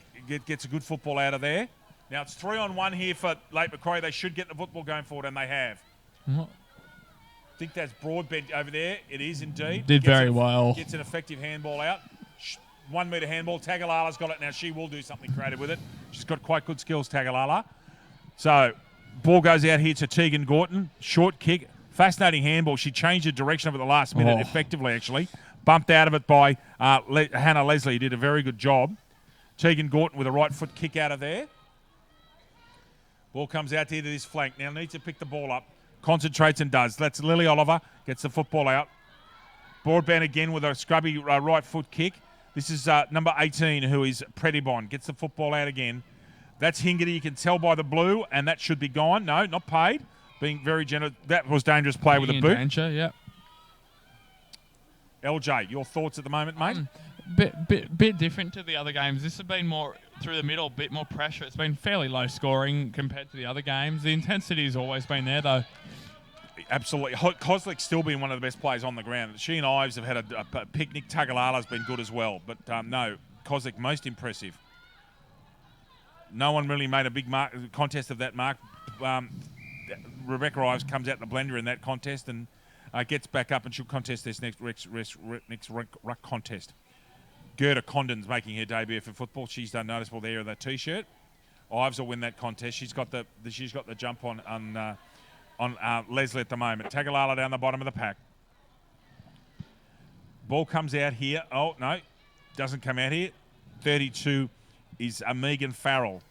good football out of there. Now it's 3-on-1 here for Lake Macquarie. They should get the football going forward, and they have. I think that's Broadbent over there. It is indeed. Did very well. Gets an effective handball out. 1 metre handball. Tagalala's got it now. She will do something creative with it. She's got quite good skills, Tagalala. So, ball goes out here to Tegan Gorton. Short kick. Fascinating handball. She changed the direction of it the last minute effectively, actually. Bumped out of it by Hannah Leslie, who did a very good job. Tegan Gorton with a right foot kick out of there. Ball comes out here to this flank. Now needs to pick the ball up. Concentrates and does. That's Lily Oliver. Gets the football out. Broadband again with a scrubby right foot kick. This is number 18, who is Predibon. Gets the football out again. That's Hingerty. You can tell by the blue, and that should be gone. No, not paid. Being very generous. That was dangerous play with a boot. Danger, yeah. LJ, your thoughts at the moment, mate? Bit different to the other games. This has been more through the middle, bit more pressure. It's been fairly low scoring compared to the other games. The intensity has always been there, though. Absolutely. Kozlik's still been one of the best players on the ground. She and Ives have had a picnic. Tagalala's been good as well. But no, Kozlik most impressive. No one really made a big contest of that mark. Rebecca Ives comes out in the blender in that contest and gets back up, and she'll contest this next ruck contest. Gerda Condon's making her debut for football. She's done noticeable there in that T-shirt. Ives will win that contest. She's got the jump on Leslie at the moment. Tagalala down the bottom of the pack. Ball comes out here. Oh, no. Doesn't come out here. 32 is Megan Farrell.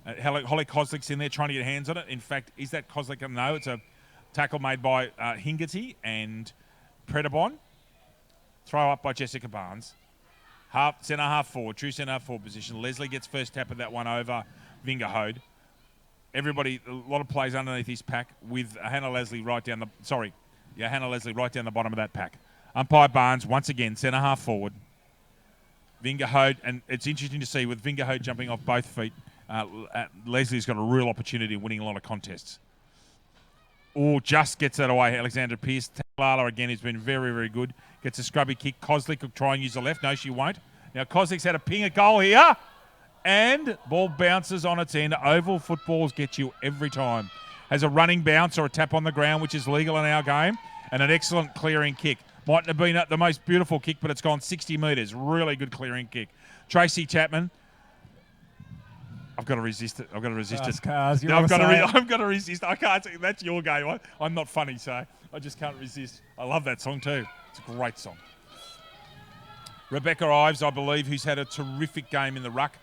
Holly Kozlik's in there trying to get hands on it. In fact, is that Kozlik? No, it's a tackle made by Hingerty and Predabon. Throw up by Jessica Barnes. Centre half forward, true centre half forward position. Leslie gets first tap of that one over Vingerhode. Everybody, a lot of plays underneath his pack with Hannah Leslie right down the bottom of that pack. Umpire Barnes once again centre half forward. Vingerhode, and it's interesting to see with Vingerhode jumping off both feet. Leslie's got a real opportunity of winning a lot of contests. Or just gets that away. Alexandra Pearce. Tagalala again has been very, very good. Gets a scrubby kick. Kozlik will try and use the left. No, she won't. Now Kozlik's had a ping at goal here. And ball bounces on its end. Oval footballs get you every time. Has a running bounce or a tap on the ground, which is legal in our game. And an excellent clearing kick. Mightn't have been the most beautiful kick, but it's gone 60 metres. Really good clearing kick. Tracy Chapman. I've got to resist it. I've got to resist it. Cars, no, I've got to resist. I can't. That's your game. I'm not funny, so I just can't resist. I love that song too. It's a great song. Rebecca Ives, I believe, who's had a terrific game in the ruck,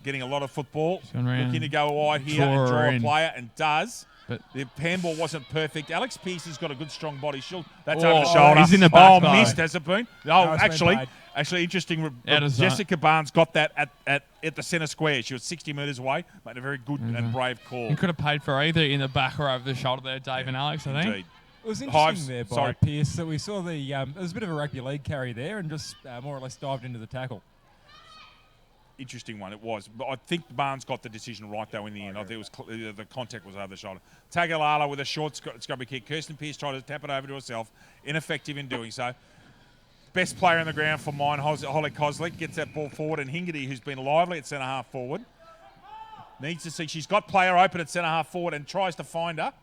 getting a lot of football. Looking to go wide here and draw a player, and does. But the handball wasn't perfect. Alex Pearce has got a good, strong body. That's over the shoulder. He's in the back. Oh, missed, has it been? No, actually interesting. Jessica Barnes got that at the centre square. She was 60 metres away. Made a very good and brave call. You could have paid for either in the back or over the shoulder there, Dave and Alex, I think. Indeed. It was interesting there by Pearce that we saw there was a bit of a rugby league carry there and just more or less dived into the tackle. Interesting one, it was. But I think Barnes got the decision right, though, in the end. I think it was the contact was over the shoulder. Tagalala with a short scrubby kick. Kirsten Pearce tried to tap it over to herself. Ineffective in doing so. Best player on the ground for mine, Holly Kozlik, gets that ball forward. And Hingerty, who's been lively at centre-half forward, needs to see. She's got player open at centre-half forward and tries to find her.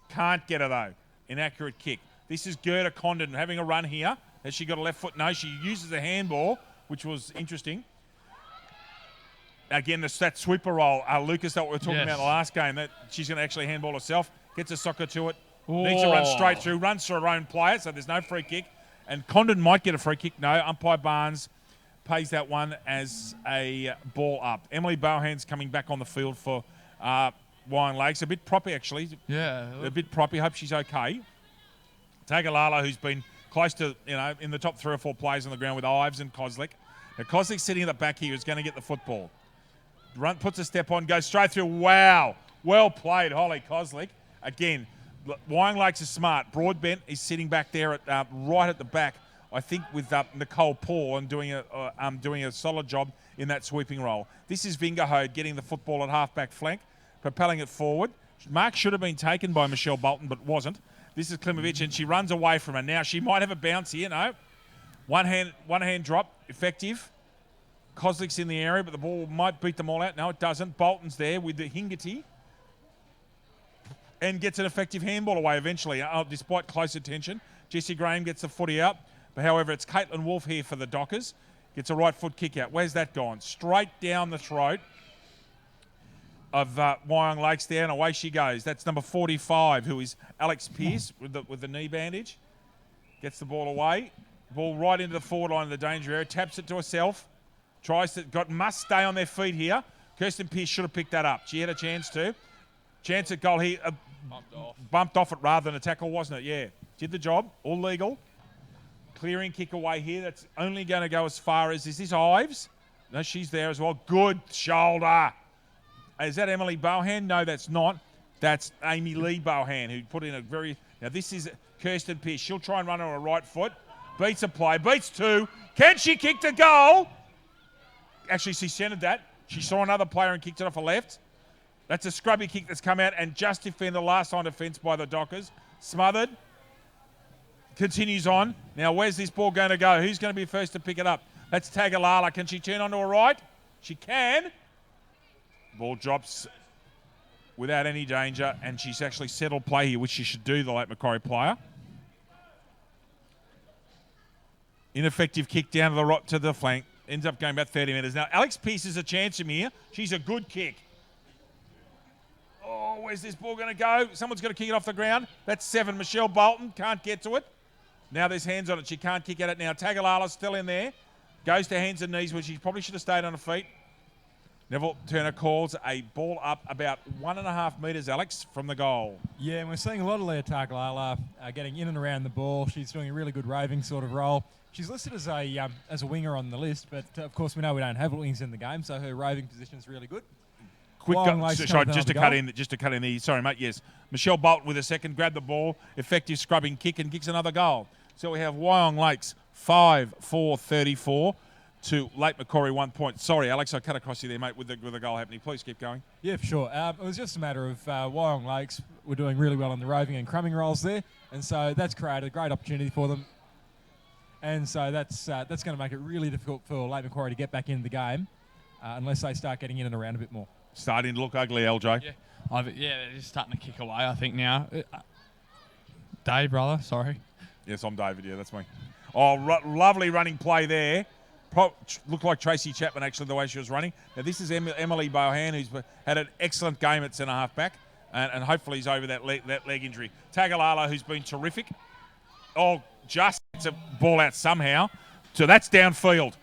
Can't get her, though. Inaccurate kick. This is Gerda Condon having a run here. Has she got a left foot? No, she uses a handball, which was interesting. Again, that sweeper roll. Lucas, that we were talking Yes. about in the last game, that she's going to actually handball herself. Gets a soccer to it. Needs to run straight through. Runs through her own player, so there's no free kick. And Condon might get a free kick. No, umpire Barnes pays that one as a ball up. Emily Bohan's coming back on the field for Wyong Lakes. A bit proppy, actually. Yeah. A bit proppy. Hope she's okay. Tagalala, who's been close to, in the top 3 or 4 players on the ground with Ives and Kozlik. Now, Kozlik sitting at the back here is going to get the football. Puts a step on, goes straight through. Wow. Well played, Holly Kozlik. Again, Wyong Lakes is smart. Broadbent is sitting back there at right at the back, I think, with Nicole Paul and doing a solid job in that sweeping role. This is Vingerhode getting the football at half-back flank, propelling it forward. Mark should have been taken by Michelle Bolton, but wasn't. This is Klimovic, and she runs away from her. Now, she might have a bounce here, no. One hand drop, effective. Kozlik's in the area, but the ball might beat them all out. No, it doesn't. Bolton's there with the Hingerty and gets an effective handball away eventually, despite close attention. Jessie Graham gets the footy out. But however, it's Caitlin Wolfe here for the Dockers. Gets a right foot kick out. Where's that gone? Straight down the throat of Wyong Lakes there, and away she goes. That's number 45, who is Alex Pearce with the knee bandage. Gets the ball away. Ball right into the forward line of the danger area. Taps it to herself. Must stay on their feet here. Kirsten Pearce should have picked that up. She had a chance to. Chance at goal here. Bumped off it rather than a tackle, wasn't it? Yeah. Did the job. All legal. Clearing kick away here. That's only going to go as far as, is this Ives? No, she's there as well. Good shoulder. Is that Emily Bohan? No, that's not. That's Amy Lee Bohan, who put in a very... Now, this is Kirsten Pearce. She'll try and run on her right foot. Beats a play. Beats 2. Can she kick the goal? Actually, she centered that. She saw another player and kicked it off her left. That's a scrubby kick that's come out and just defended the last line defence by the Dockers. Smothered. Continues on. Now, where's this ball going to go? Who's going to be first to pick it up? That's Tagalala. Can she turn onto her right? She can. Ball drops without any danger, and she's actually settled play here, which she should do, the late Macquarie player. Ineffective kick down to the right to the flank. Ends up going about 30 metres. Now, Alex Pearce is a chance from here. She's a good kick. Oh, where's this ball going to go? Someone's going to kick it off the ground. That's 7. Michelle Bolton can't get to it. Now there's hands on it. She can't kick at it now. Tagalala's still in there. Goes to hands and knees, where she probably should have stayed on her feet. Neville Turner calls a ball up about 1.5 metres, Alex, from the goal. Yeah, and we're seeing a lot of Leah Tagalala getting in and around the ball. She's doing a really good roving sort of role. She's listed as a winger on the list, but of course we know we don't have wings in the game, so her roving position is really good. Just to cut in there. Sorry, mate. Yes, Michelle Bolton with a second, grabbed the ball, effective scrubbing kick, and kicks another goal. So we have Wyong Lakes 5-4-34 to late Macquarie 1 point. Sorry, Alex, I cut across you there, mate, with the goal happening. Please keep going. Yeah, for sure. It was just a matter of Wyong Lakes were doing really well in the roving and crumbing roles there, and so that's created a great opportunity for them. And so that's going to make it really difficult for late Macquarie to get back into the game unless they start getting in and around a bit more. Starting to look ugly, LJ. Yeah, they're just starting to kick away, I think, now. Dave, brother, sorry. Yes, I'm David. Yeah, that's me. Oh, lovely running play there. Looked like Tracy Chapman, actually, the way she was running. Now, this is Emily Bohan, who's had an excellent game at centre-half back, and hopefully he's over that leg injury. Tagalala, who's been terrific. Oh, just gets a ball out somehow. So that's downfield.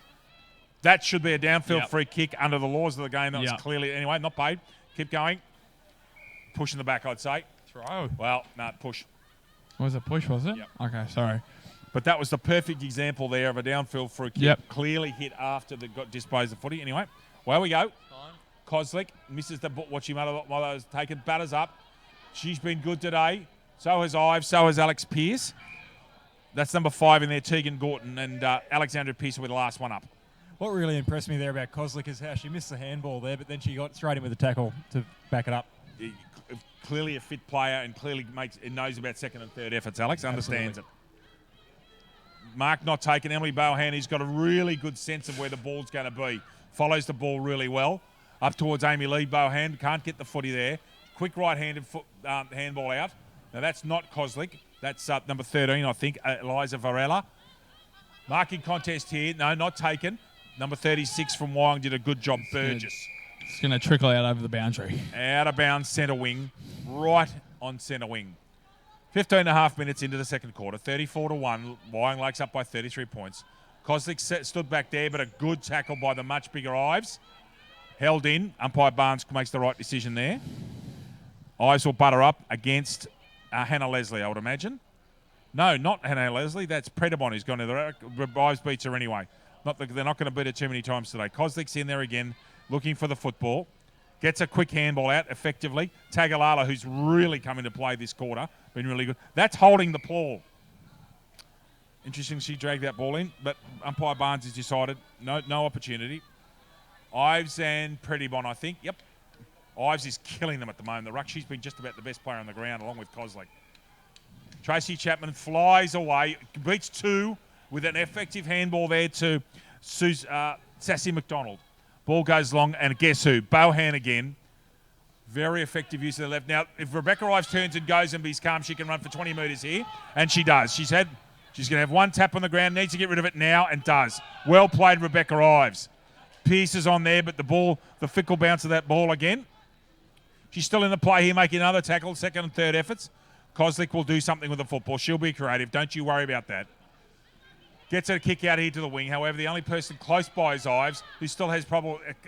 That should be a downfield free kick under the laws of the game. That was clearly, anyway, not paid. Keep going. Push in the back, I'd say. Throw. Well, no, push. Was it push, was it? Yep. Okay, sorry. But that was the perfect example there of a downfield free kick. Yep. Clearly hit after they got disposed of footy. Anyway, well, we go. Kozlik misses the ball. What she might have taken. Batters up. She's been good today. So has Ives. So has Alex Pearce. That's number 5 in there, Tegan Gorton, and Alexandra Pearce with the last one up. What really impressed me there about Kozlik is how she missed the handball there, but then she got straight in with a tackle to back it up. Clearly a fit player and clearly knows about second and third efforts, Alex. Understands it. Mark not taken. Emily Bohan, he's got a really good sense of where the ball's going to be. Follows the ball really well. Up towards Amy Lee Bohan. Can't get the footy there. Quick right-handed handball out. Now, that's not Kozlik. That's number 13, I think, Eliza Varela. Marking contest here. No, not taken. Number 36 from Wyong did a good job. Burgess. It's going to trickle out over the boundary. Out of bounds, centre wing, right on centre wing. 15 and a half minutes into the second quarter, 34-1. Wyong Lakes up by 33 points. Koslick stood back there, but a good tackle by the much bigger Ives. Held in. Umpire Barnes makes the right decision there. Ives will butter up against Hannah Leslie, I would imagine. No, not Hannah Leslie. That's Predabon who's gone to the Ives beats her anyway. They're not going to beat her too many times today. Koslick's in there again, looking for the football. Gets a quick handball out effectively. Tagalala, who's really come into play this quarter, been really good. That's holding the ball. Interesting, she dragged that ball in, but umpire Barnes has decided no opportunity. Ives and Predibon, I think. Yep. Ives is killing them at the moment. The ruck, she's been just about the best player on the ground, along with Koslick. Tracy Chapman flies away, beats two with an effective handball there to Sassy McDonald. Ball goes long, and guess who? Bohan again. Very effective use of the left. Now, if Rebecca Ives turns and goes and be's calm, she can run for 20 metres here, and she does. She's going to have one tap on the ground, needs to get rid of it now, and does. Well played, Rebecca Ives. Pierce is on there, but the fickle bounce of that ball again. She's still in the play here, making another tackle, second and third efforts. Koslick will do something with the football. She'll be creative. Don't you worry about that. Gets a kick out here to the wing. However, the only person close by is Ives, who still has a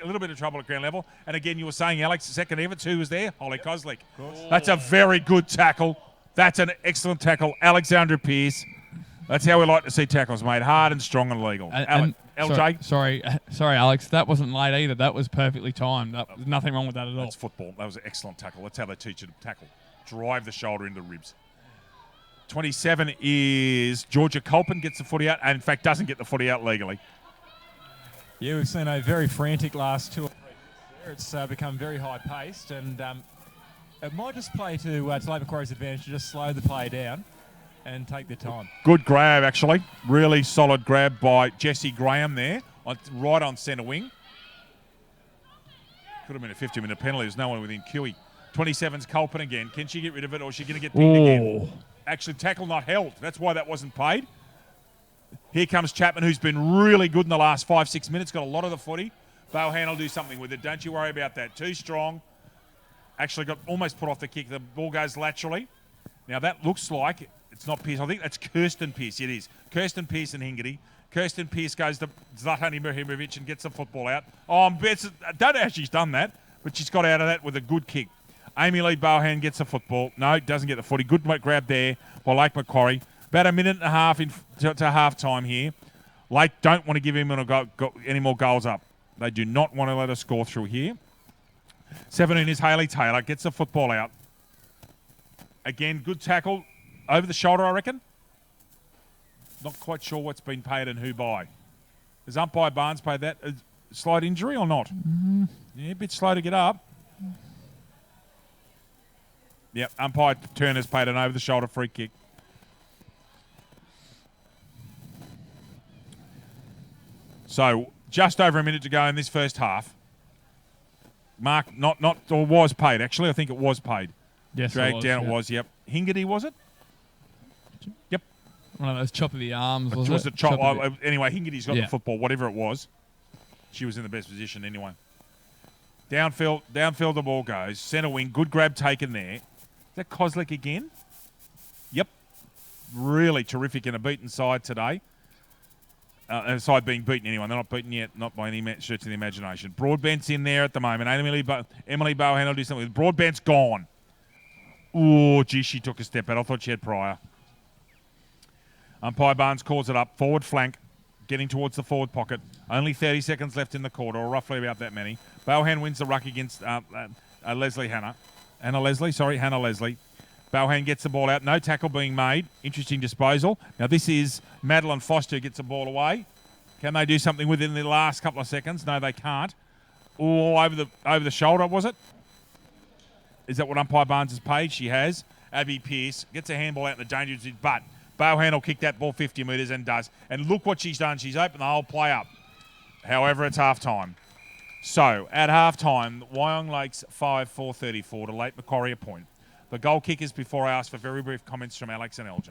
little bit of trouble at ground level. And again, you were saying, Alex, the second efforts, who was there? Holly Koslick. That's a very good tackle. That's an excellent tackle. Alexandra Pierce. That's how we like to see tackles made. Hard and strong and legal. LJ? Sorry, Alex. That wasn't late either. That was perfectly timed. There's nothing wrong with that at all. That's football. That was an excellent tackle. That's how they teach you to tackle. Drive the shoulder into the ribs. 27 is Georgia Colpin, gets the footy out, and in fact doesn't get the footy out legally. Yeah, we've seen a very frantic last 2 or 3 minutes there. It's become very high-paced, and it might just play to Lake Macquarie's advantage to just slow the play down and take their time. Good grab, actually. Really solid grab by Jessie Graham there, right on centre wing. Could have been a 50-minute penalty. There's no one within QE. 27's Colpin again. Can she get rid of it, or is she going to get pinned again? Actually, tackle not held. That's why that wasn't paid. Here comes Chapman, who's been really good in the last 5-6 minutes. Got a lot of the footy. Bohan will do something with it. Don't you worry about that. Too strong. Actually got almost put off the kick. The ball goes laterally. Now, that looks like it's not Pierce. I think that's Kirsten Pierce. It is. Kirsten Pierce and Hingerty. Kirsten Pierce goes to Zlatan Ibrahimovic and gets the football out. I don't know how she's done that, but she's got out of that with a good kick. Amy Lee Bohan gets the football. No, doesn't get the footy. Good grab there by Lake Macquarie. About a minute and a half to half-time here. Lake don't want to give him any more goals up. They do not want to let us score through here. 17 is Hayley Taylor. Gets the football out. Again, good tackle. Over the shoulder, I reckon. Not quite sure what's been paid and who by. Has umpire Barnes paid that? A slight injury or not? Mm-hmm. Yeah, a bit slow to get up. Yep, umpire Turner's paid an over-the-shoulder free kick. So, just over a minute to go in this first half. Mark, or was paid, actually. I think it was paid. Yes, Dragged down, it was, yep. Hingerty, was it? Yep. One of those chop of the arms, was it? Anyway, Hingerty's got the football, whatever it was. She was in the best position anyway. Downfield the ball goes. Centre wing, good grab taken there. Is that Koslick again? Yep. Really terrific in a beaten side today. A side being beaten anyway. They're not beaten yet, not by any stretch of the imagination. Broadbent's in there at the moment. Emily Bohan will do something. Broadbent's gone. Oh, gee, she took a step out. I thought she had prior. Umpire Barnes calls it up. Forward flank, getting towards the forward pocket. Only 30 seconds left in the quarter, or roughly about that many. Bohan wins the ruck against Hannah Leslie. Bohan gets the ball out. No tackle being made. Interesting disposal. Now, this is Madeline Foster who gets the ball away. Can they do something within the last couple of seconds? No, they can't. Oh, over the shoulder, was it? Is that what umpire Barnes has paid? She has. Abby Pearce gets a handball out in the danger zone, but Bohan will kick that ball 50 metres and does. And look what she's done. She's opened the whole play up. However, it's half-time. So, at half-time, Wyong Lakes 5-4-34 to Lake Macquarie a point. The goal kickers, before I ask for very brief comments from Alex and LJ.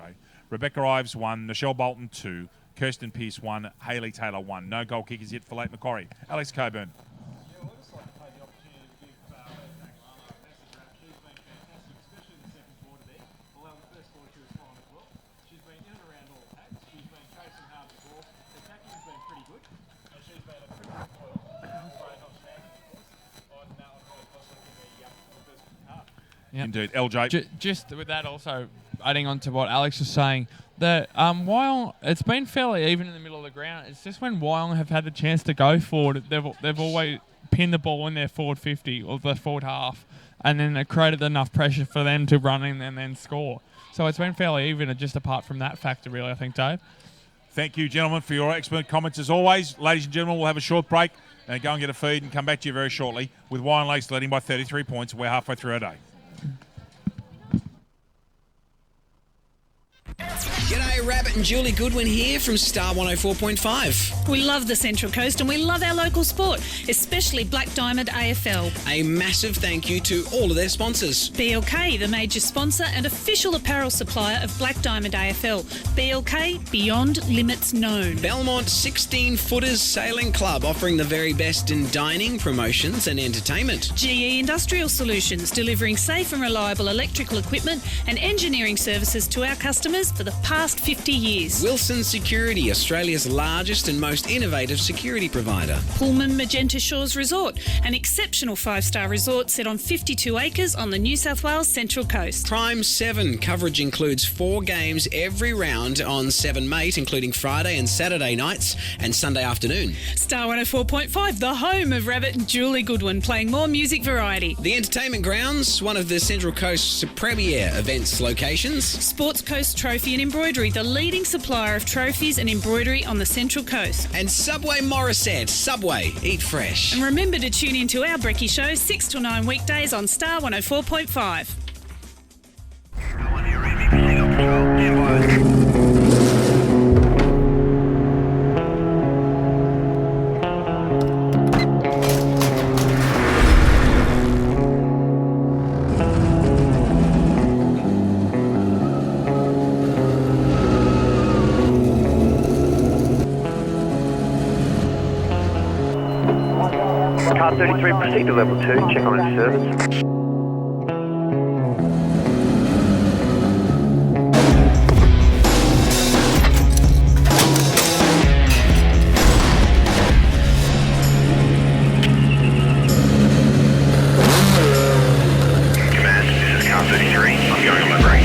Rebecca Ives 1, Nichelle Bolton 2, Kirsten Pearce 1, Hayley Taylor 1. No goal kickers yet for Lake Macquarie. Alex Coburn. Yeah, I'd just like to take the opportunity Yep. Indeed. LJ. Just with that, also adding on to what Alex was saying, that Wyong, it's been fairly even in the middle of the ground. It's just when Wyong have had the chance to go forward, they've always pinned the ball in their forward 50 or the forward half, and then it created enough pressure for them to run in and then score. So it's been fairly even, just apart from that factor, really, I think, Dave. Thank you, gentlemen, for your excellent comments as always. Ladies and gentlemen, we'll have a short break and go and get a feed and come back to you very shortly with Wyong Lakes leading by 33 points. We're halfway through our day. G'day, Rabbit and Julie Goodwin here from Star 104.5. We love the Central Coast and we love our local sport, especially Black Diamond AFL. A massive thank you to all of their sponsors. BLK, the major sponsor and official apparel supplier of Black Diamond AFL. BLK, beyond limits known. Belmont 16-Footers Sailing Club, offering the very best in dining, promotions and entertainment. GE Industrial Solutions, delivering safe and reliable electrical equipment and engineering services to our customers for the past 50 years. Wilson Security, Australia's largest and most innovative security provider. Pullman Magenta Shores Resort, an exceptional 5-star resort set on 52 acres on the New South Wales Central Coast. Prime 7, coverage includes 4 games every round on 7 Mate, including Friday and Saturday nights and Sunday afternoon. Star 104.5, the home of Rabbit and Julie Goodwin, playing more music variety. The Entertainment Grounds, one of the Central Coast's premier events locations. Sports Coast Trophy and Embroidery, the leading supplier of trophies and embroidery on the Central Coast. And Subway Morisset. Subway, eat fresh. And remember to tune in to our Brekkie Show 6 till 9 weekdays on Star 104.5. Car 33, proceed to level 2, check on its service. Command, this is car 33, I'm going on my break.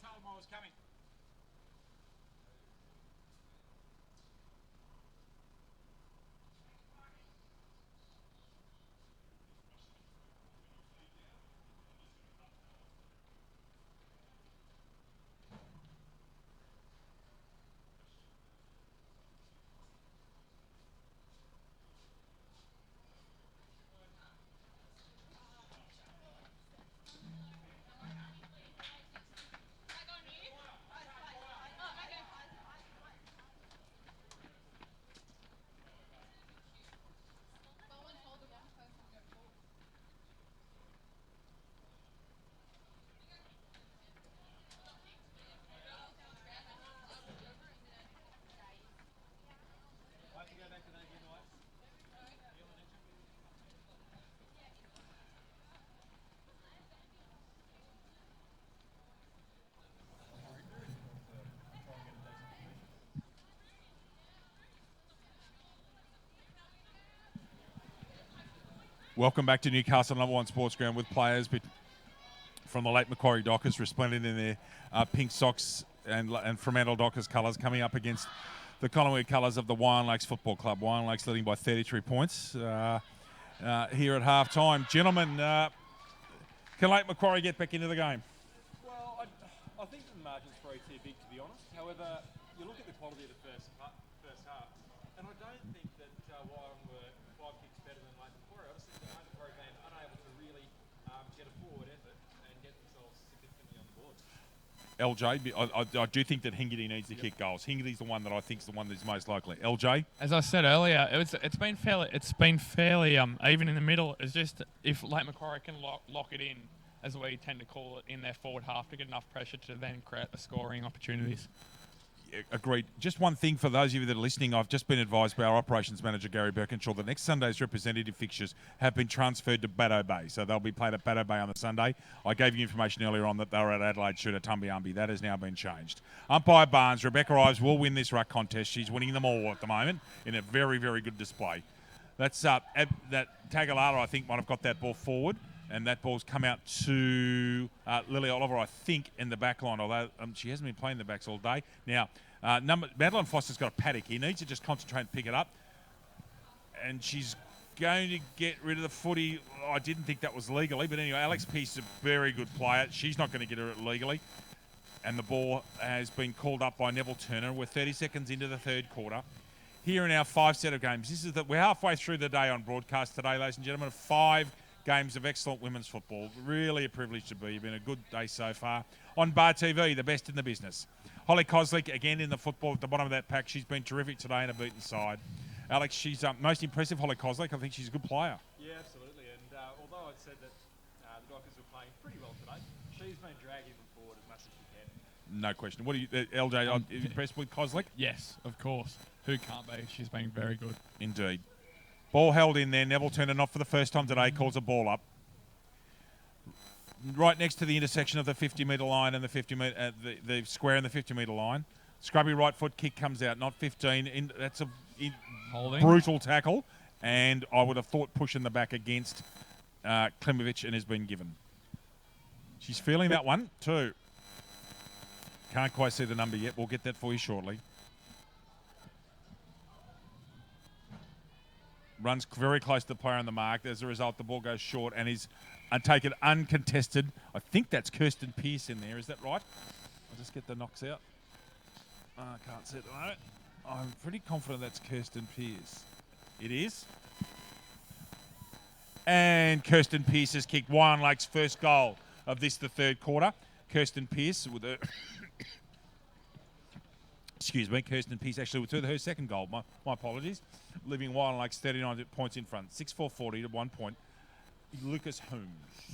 told him I was coming. Welcome back to Newcastle #1 Sports Ground with players from the late Macquarie Dockers, resplendent in their pink socks and Fremantle Dockers colours, coming up against the Collingwood colours of the Wyong Lakes Football Club. Wyong Lakes leading by 33 points here at half-time. Gentlemen, can late Macquarie get back into the game? Well, I think the margin's very too big, to be honest. However, you look at the quality of the first half, and I don't think that Wyong were 5 kicks better than late Macquarie. I just think that Macquarie been unable to really get a forward effort and get themselves significantly on the board. LJ, I do think that Hingerty needs to kick goals. Hingerty's the one that I think is the one that's most likely. LJ? As I said earlier, it's been fairly even in the middle. It's just if late Macquarie can lock it in, as we tend to call it, in their forward half to get enough pressure to then create the scoring opportunities. Agreed. Just one thing for those of you that are listening, I've just been advised by our operations manager, Gary Birkinshaw, that next Sunday's representative fixtures have been transferred to Baddo Bay. So they'll be played at Baddo Bay on the Sunday. I gave you information earlier on that they were at Adelaide Shoot at Tumbiumbi. That has now been changed. Umpire Barnes, Rebecca Ives will win this ruck contest. She's winning them all at the moment in a very, very good display. That's that Tagalala, I think, might have got that ball forward. And that ball's come out to Lily Oliver, I think, in the back line, although she hasn't been playing the backs all day. Now, Madeline Foster's got a paddock. He needs to just concentrate and pick it up. And she's going to get rid of the footy. I didn't think that was legally, but anyway, Alex Peace is a very good player. She's not going to get it legally. And the ball has been called up by Neville Turner. We're 30 seconds into the third quarter. Here in our 5 set of games. We're halfway through the day on broadcast today, ladies and gentlemen. 5 games of excellent women's football. Really a privilege to be. It's been a good day so far. On Bar TV, the best in the business. Holly Koslick, again in the football at the bottom of that pack. She's been terrific today in a beaten side. Alex, she's most impressive, Holly Koslick. I think she's a good player. Yeah, absolutely. And although I'd said that the Dockers were playing pretty well today, she's been dragging them forward as much as she can. No question. What are you, LJ, are you impressed with Koslick? Yes, of course. Who can't be? She's been very good. Indeed. Ball held in there. Neville Turner, not for the first time today, calls a ball up. Right next to the intersection of the 50-metre line and the square and the 50-metre line. Scrubby right foot kick comes out, not 15. That's a brutal tackle. And I would have thought pushing the back against Klimovich and has been given. She's feeling that one too. Can't quite see the number yet. We'll get that for you shortly. Runs very close to the player on the mark. As a result, the ball goes short and is taken uncontested. I think that's Kirsten Pearce in there. Is that right? I'll just get the knocks out. I can't see it at the moment. I'm pretty confident that's Kirsten Pearce. It is. And Kirsten Pearce has kicked Wyong Lake's first goal of the third quarter. Kirsten Pearce with a... Excuse me, Kirsten Pearce actually with her second goal. My apologies. Leaving Wyong Lakes 39 points in front. 6-4-40 to 1 point. Lucas Holmes.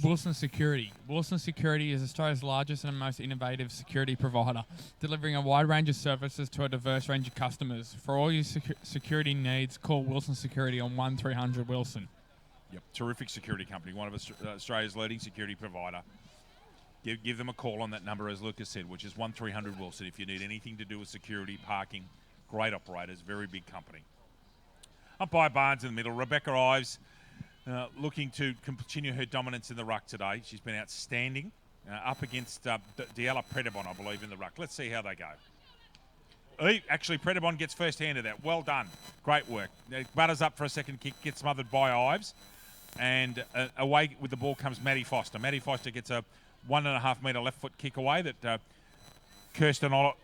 Wilson Security. Wilson Security is Australia's largest and most innovative security provider, delivering a wide range of services to a diverse range of customers. For all your security needs, call Wilson Security on 1300 Wilson. Yep, terrific security company, one of Australia's leading security provider. Give them a call on that number, as Lucas said, which is 1300 Wilson if you need anything to do with security, parking. Great operators, very big company. Umpire Barnes in the middle. Rebecca Ives looking to continue her dominance in the ruck today. She's been outstanding. up against Diella Predabon, I believe, in the ruck. Let's see how they go. Actually, Predabon gets first hand of that. Well done. Great work. Butters up for a second kick, gets smothered by Ives. And away with the ball comes Maddie Foster. Maddie Foster gets a 1.5 metre left foot kick away that Kirsten Ives,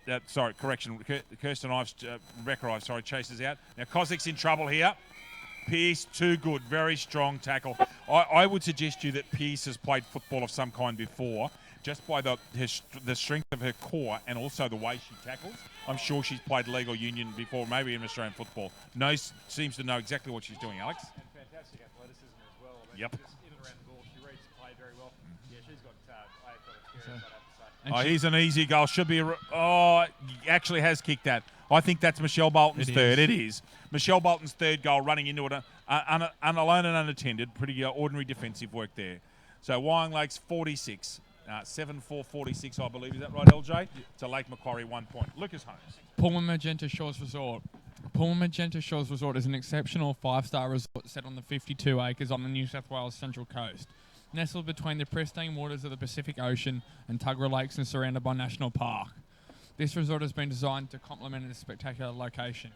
Rebecca Ives, chases out. Now, Kozik's in trouble here. Pearce, too good. Very strong tackle. I would suggest to you that Pearce has played football of some kind before, just by the strength of her core and also the way she tackles. I'm sure she's played legal union before, maybe in Australian football. Seems to know exactly what she's doing, Alex. And fantastic athleticism as well. I mean, Yep. Just in and around the ball, she reads the play very well. Yeah, she's got AFL experience, I'd have to say. Oh, here's an easy goal. Should be he actually has kicked that. I think that's Michelle Bolton's third. It is. Michelle Bolton's third goal, running into it alone and unattended. Pretty ordinary defensive work there. So Wyong Lakes 46. 7-4-46, I believe. Is that right, LJ? To Lake Macquarie 1 point. Lucas Holmes. Pullman Magenta Shores Resort. Pullman Magenta Shores Resort is an exceptional 5-star resort set on the 52 acres on the New South Wales Central Coast. Nestled between the pristine waters of the Pacific Ocean and Tuggerah Lakes and surrounded by National Park. This resort has been designed to complement its spectacular location.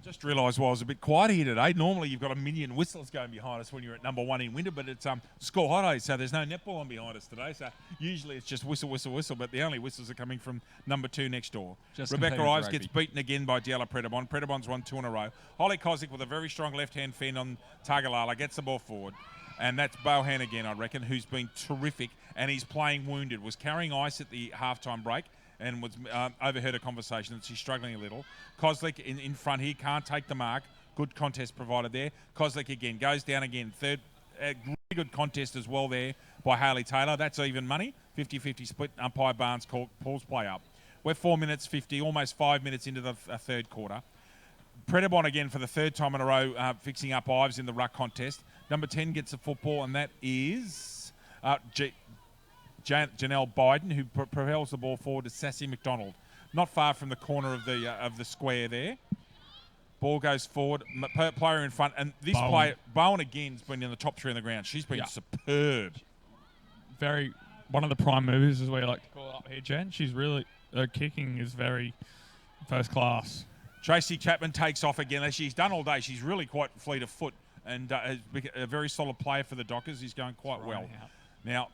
Just realised why I was a bit quiet here today. Normally you've got a million whistles going behind us when you're at number 1 in winter, but it's school holidays, so there's no netball on behind us today. So usually it's just whistle, whistle, whistle, but the only whistles are coming from number 2 next door. Just Rebecca Ives gets beaten again by Diella Predabon. Predabon's won 2 in a row. Holly Kozik with a very strong left-hand fend on Tagalala gets the ball forward. And that's Bohan again, I reckon, who's been terrific, and he's playing wounded. Was carrying ice at the halftime break and was overheard a conversation that she's struggling a little. Kozlik in front here, can't take the mark. Good contest provided there. Kozlik again, goes down again. Third, really good contest as well there by Hayley Taylor. That's even money. 50-50 split. Umpire Barnes pulls play up. We're 4 minutes 50, almost 5 minutes into the third quarter. Predabon again for the third time in a row, fixing up Ives in the ruck contest. Number 10 gets the football, and that is Janelle Biden, who propels the ball forward to Sassy McDonald. Not far from the corner of the square there. Ball goes forward, player in front, and this player, Bowen again, has been in the top 3 on the ground. She's been superb. Very, one of the prime movers, as we like to call it up here, Jen. She's really, her kicking is very first class. Tracy Chapman takes off again, as she's done all day. She's really quite fleet of foot and has become a very solid player for the Dockers. He's going quite well. Now,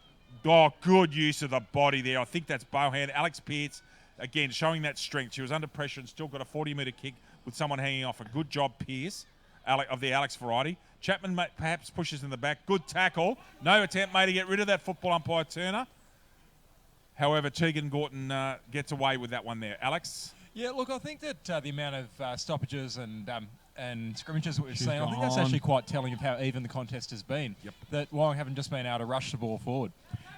good use of the body there. I think that's Bohan. Alex Pearce, again, showing that strength. She was under pressure and still got a 40-metre kick with someone hanging off. A good job, Pearce, of the Alex variety. Chapman perhaps pushes in the back. Good tackle. No attempt made to get rid of that football umpire Turner. However, Tegan Gorton gets away with that one there. Alex? Yeah, look, I think that the amount of stoppages and scrimmages that we've seen, I think that's actually quite telling of how even the contest has been. Yep. That Wyong haven't just been able to rush the ball forward.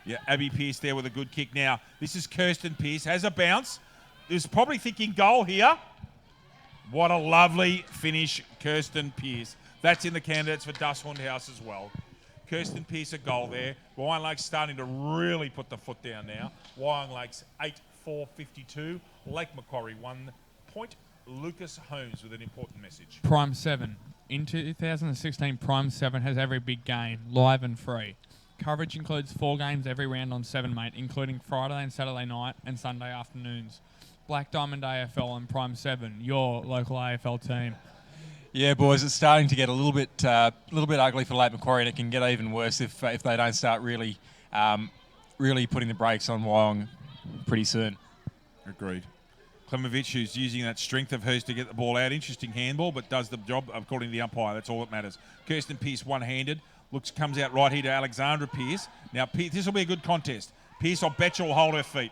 Yeah, Abby Pearce there with a good kick. Now, this is Kirsten Pearce. Has a bounce. Is probably thinking goal here. What a lovely finish, Kirsten Pearce. That's in the candidates for Dus Hundhouse as well. Kirsten Pearce a goal there. Wyong Lakes starting to really put the foot down now. Wyong Lakes 8-4-52. Lake Macquarie 1 point. Lucas Holmes with an important message. Prime 7. In 2016, Prime 7 has every big game, live and free. Coverage includes 4 games every round on 7, mate, including Friday and Saturday night and Sunday afternoons. Black Diamond AFL and Prime 7, your local AFL team. Yeah, boys, it's starting to get a little bit ugly for Lake Macquarie, and it can get even worse if they don't start really putting the brakes on Wyong pretty soon. Agreed. Klemovic, who's using that strength of hers to get the ball out. Interesting handball, but does the job according to the umpire. That's all that matters. Kirsten Pearce one-handed. Comes out right here to Alexandra Pearce. Now, this will be a good contest. Pearce, I bet you, will hold her feet.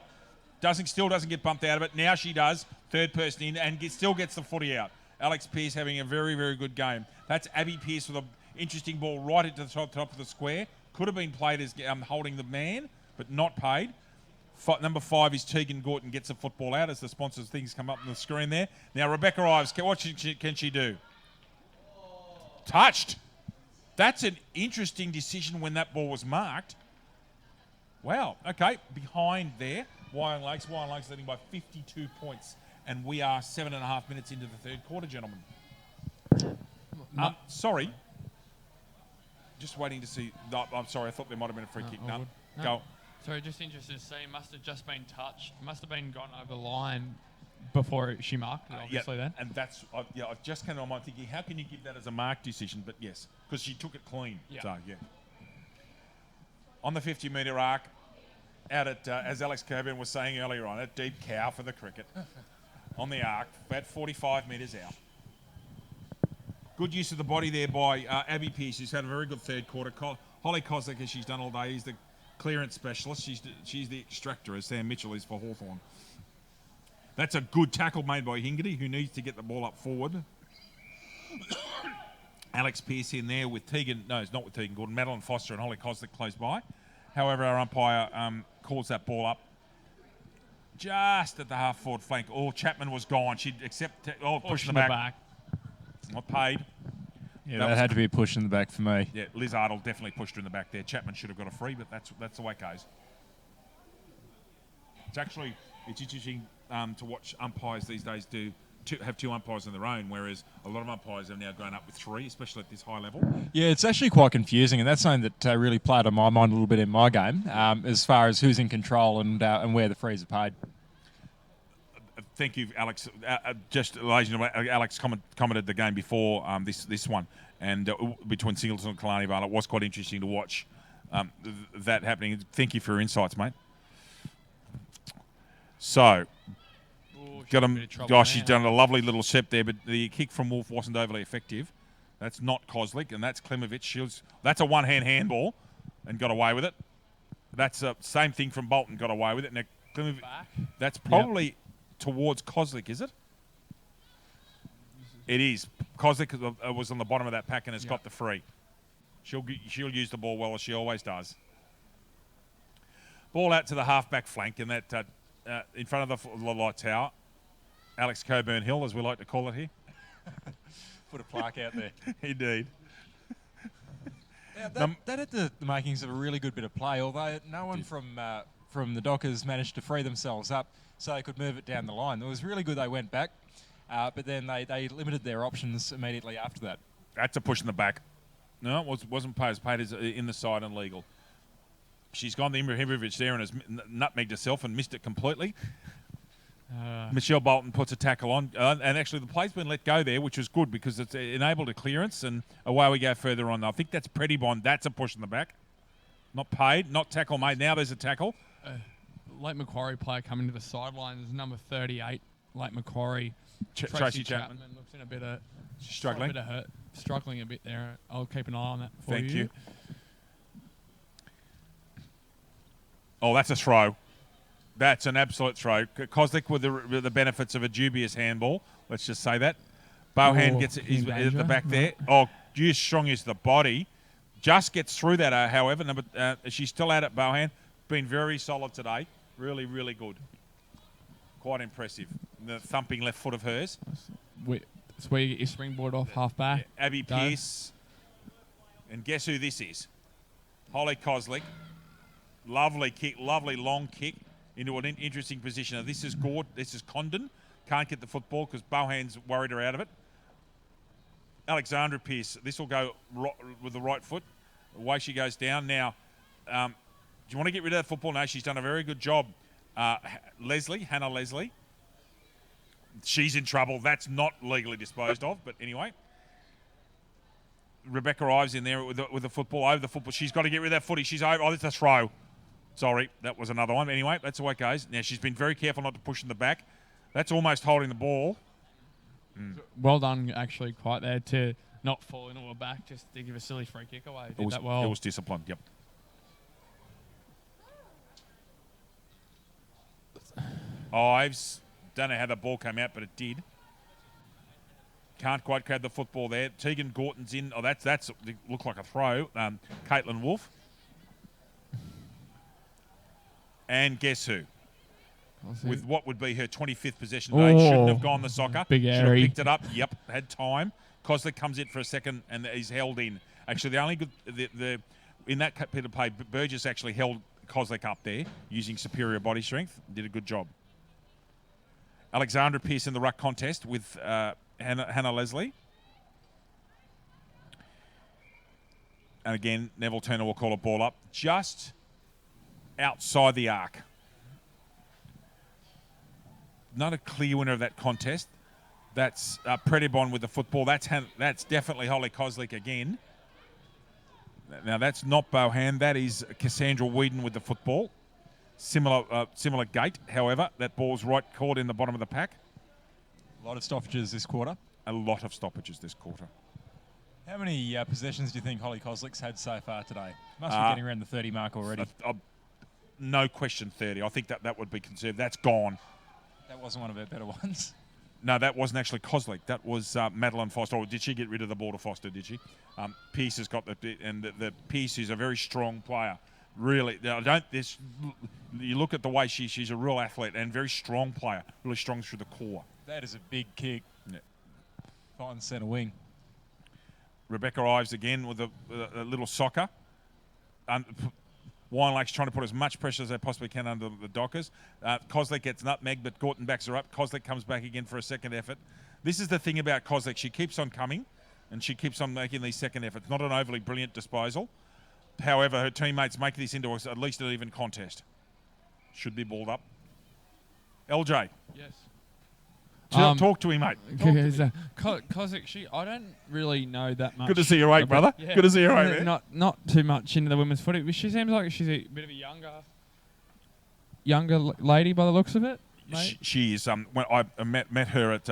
Still doesn't get bumped out of it. Now she does. Third person in and still gets the footy out. Alex Pearce having a very, very good game. That's Abby Pearce with an interesting ball right into the top of the square. Could have been played as holding the man, but not paid. Number 5 is Tegan Gorton, gets the football out as the sponsors' things come up on the screen there. Now, Rebecca Ives, what can she do? Touched. That's an interesting decision when that ball was marked. Wow. Okay, behind there, Wyong Lakes. Wyong Lakes leading by 52 points. And we are 7.5 minutes into the third quarter, gentlemen. Sorry. Just waiting to see. I'm sorry, I thought there might have been a free kick. No. No. Go. Sorry, just interested to see. Must have just been touched. Must have been gone over the line before she marked it, obviously, then. And that's, I've just came to my mind thinking, how can you give that as a mark decision? But yes, because she took it clean. Yeah. So, yeah. On the 50-metre arc, out at, as Alex Coburn was saying earlier on, a deep cow for the cricket. On the arc, about 45 metres out. Good use of the body there by Abby Pearce, who's had a very good third quarter. Holly Koslick, as she's done all day, is the clearance specialist. She's the extractor, as Sam Mitchell is for Hawthorn. That's a good tackle made by Hingerty, who needs to get the ball up forward. Alex Pearce in there with Tegan. No, it's not with Tegan Gordon. Madeline Foster and Holly Koslick close by. However, our umpire calls that ball up just at the half-forward flank. Oh, Chapman was gone. She'd accept... pushing the back. Not paid. Yeah, that had to be a push in the back for me. Yeah, Liz Ardle definitely pushed her in the back there. Chapman should have got a free, but that's the way it goes. It's interesting to watch umpires these days have two umpires on their own, whereas a lot of umpires have now grown up with three, especially at this high level. Yeah, it's actually quite confusing, and that's something that really played on my mind a little bit in my game, as far as who's in control and where the frees are paid. Thank you, Alex. Just Alex commented the game before this one, and between Singleton and Kalani Vale, it was quite interesting to watch that happening. Thank you for your insights, mate. So, got him. Gosh, she's done a lovely little step there, but the kick from Wolf wasn't overly effective. That's not Koslick, and that's Klimovich. That's a one-hand handball, and got away with it. That's the same thing from Bolton, got away with it. Now, Klimovich, that's probably towards Koslick, is it? It is. Koslick was on the bottom of that pack and has got the free. She'll use the ball well, as she always does. Ball out to the half-back flank, and that in front of the light tower. Alex Coburn Hill, as we like to call it here. Put a plaque out there. Indeed. Yeah, that had the makings of a really good bit of play, although no one from the Dockers managed to free themselves up so they could move it down the line. It was really good they went back, but then they limited their options immediately after that. That's a push in the back. No, it wasn't paid. It was paid as in the side and legal. She's gone to Ibrahimovic there and has nutmegged herself and missed it completely. Michelle Bolton puts a tackle on, and actually the play's been let go there, which was good because it's enabled a clearance, and away we go further on. I think that's Predibon. That's a push in the back. Not paid, not tackle made. Now there's a tackle. Late Macquarie player coming to the sideline is number 38, Late Macquarie. Tracy Chapman. Looks in a bit of... Struggling. A bit of hurt. Struggling a bit there. I'll keep an eye on that for Thank you. Oh, that's a throw. That's an absolute throw. Koslick with the benefits of a dubious handball. Let's just say that. Bohan gets it. He's at the back there. Oh, strong use of the body. Just gets through that, however. She's still out at Bohan. Been very solid today. Really, really good. Quite impressive. The thumping left foot of hers. It's where you get your springboard off half back. Yeah, Abby Pearce. And guess who this is? Holly Koslick. Lovely kick, lovely long kick into an interesting position. Now, this is Condon. Can't get the football because Bohan's worried her out of it. Alexandra Pearce. This will go with the right foot. Away she goes down. Now, do you want to get rid of that football? No, she's done a very good job. Hannah Leslie. She's in trouble. That's not legally disposed of, but anyway. Rebecca Ives in there with the football, over the football. She's got to get rid of that footy. She's over. Oh, that's a throw. Sorry, that was another one. Anyway, that's the way it goes. Now, she's been very careful not to push in the back. That's almost holding the ball. Well done, actually, quite there to not fall into her back, just to give a silly free kick away. Did that well. It was disciplined, yep. Ives, don't know how the ball came out, but it did. Can't quite grab the football there. Tegan Gorton's in. Oh, that's looked like a throw. Caitlin Wolf. And guess who? With what would be her 25th possession today. Shouldn't have gone the soccer. Big Should have airy. picked it up. Yep, had time. Koslick comes in for a second and he's held in. Actually, the only good... in that bit of play, Burgess actually held Koslick up there using superior body strength. Did a good job. Alexandra Pearce in the ruck contest with Hannah Leslie. And again, Neville Turner will call a ball up. Just outside the arc. Not a clear winner of that contest. That's Predibon with the football. That's definitely Holly Koslick again. Now, that's not Bohan. That is Cassandra Whedon with the football. Similar gait, however. That ball's right caught in the bottom of the pack. A lot of stoppages this quarter. A lot of stoppages this quarter. How many possessions do you think Holly Koslick's had so far today? Must be getting around the 30 mark already. No question 30. I think that would be conservative. That's gone. That wasn't one of her better ones. No, that wasn't actually Koslick. That was Madeline Foster. Or did she get rid of the ball to Foster, did she? Pearce has got the Pearce is a very strong player. Really, you look at the way she's a real athlete and very strong player. Really strong through the core. That is a big kick. Yeah. Fine centre wing. Rebecca Ives again with a little soccer. Wyong Lake's trying to put as much pressure as they possibly can under the Dockers. Koslick gets nutmegged, but Gorton backs her up. Koslick comes back again for a second effort. This is the thing about Koslick. She keeps on coming, and she keeps on making these second efforts. Not an overly brilliant disposal. However, her teammates make this into at least an even contest. Should be balled up. LJ. Yes. Talk to him, mate. Koslick, I don't really know that much. Good to see you awake, brother. Yeah. Good to see you awake, man. Not too much into the women's footy, but she seems like she's a bit of a younger lady by the looks of it. She is. When I met her at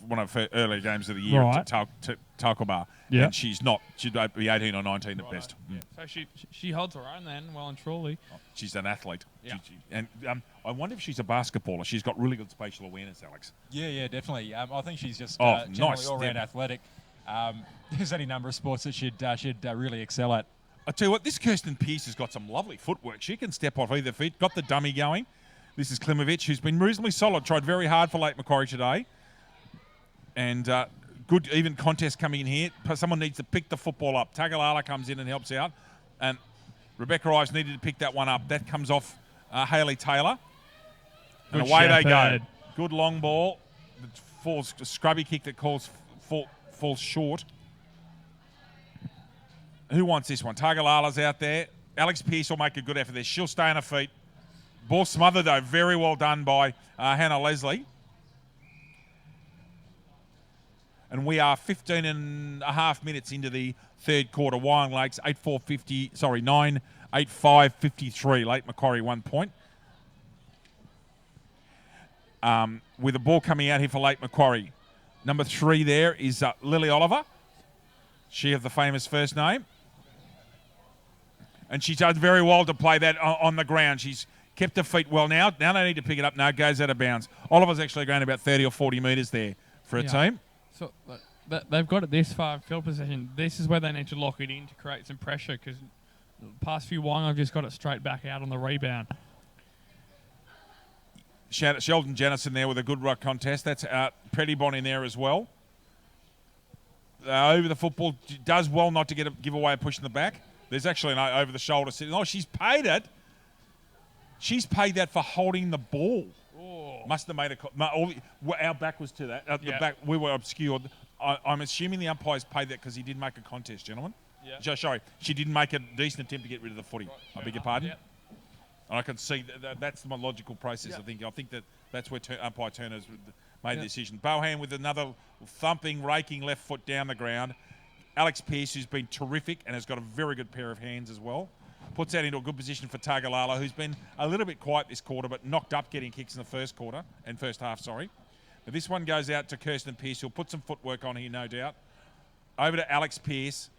one of her early games of the year at Talcobar, and she's not. She'd be 18 or 19 at best. Yeah. So she holds her own then, well and truly. She's an athlete. Yeah. And I wonder if she's a basketballer. She's got really good spatial awareness, Alex. Yeah, definitely. I think she's just nice. generally all-round athletic. There's any number of sports that she'd really excel at. I tell you what, this Kirsten Pearce has got some lovely footwork. She can step off either feet. Got the dummy going. This is Klimovich, who's been reasonably solid. Tried very hard for Lake Macquarie today. And good even contest coming in here. Someone needs to pick the football up. Tagalala comes in and helps out. And Rebecca Ives needed to pick that one up. That comes off Hayley Taylor. And away they go. Good long ball. It falls a scrubby kick that falls short. Who wants this one? Tagalala's out there. Alex Pearce will make a good effort there. She'll stay on her feet. Ball smothered, though. Very well done by Hannah Leslie. And we are 15 and a half minutes into the third quarter. Wyong Lakes 9-8-5-53. Lake Macquarie 1 point. With the ball coming out here for Lake Macquarie. Number 3 there is Lily Oliver. She of the famous first name. And she does very well to play that on the ground. She's kept her feet well now. Now they need to pick it up. No, it goes out of bounds. Oliver's actually going about 30 or 40 metres there for a team. So they've got it this far in field possession. This is where they need to lock it in to create some pressure because the past few Wyong have just got it straight back out on the rebound. Sheldon Jennison there with a good ruck contest. That's Predibon in there as well. Over the football. Does well not to give away a push in the back. There's actually an over-the-shoulder sitting. Oh, she's paid it. She's paid that for holding the ball. Oh. Must have made our back was to that. The back, we were obscured. I'm assuming the umpires paid that because he did make a contest, gentlemen. Yeah. Sorry, she didn't make a decent attempt to get rid of the footy. Right, I beg your pardon. Yep. And I can see that's my logical process. Yep. I think that's where umpire Turner's made the decision. Bohan with another thumping, raking left foot down the ground. Alex Pearce, who's been terrific and has got a very good pair of hands as well. Puts that into a good position for Tagalala, who's been a little bit quiet this quarter, but knocked up getting kicks in the first half. But this one goes out to Kirsten Pearce, who'll put some footwork on here, no doubt. Over to Alex Pearce.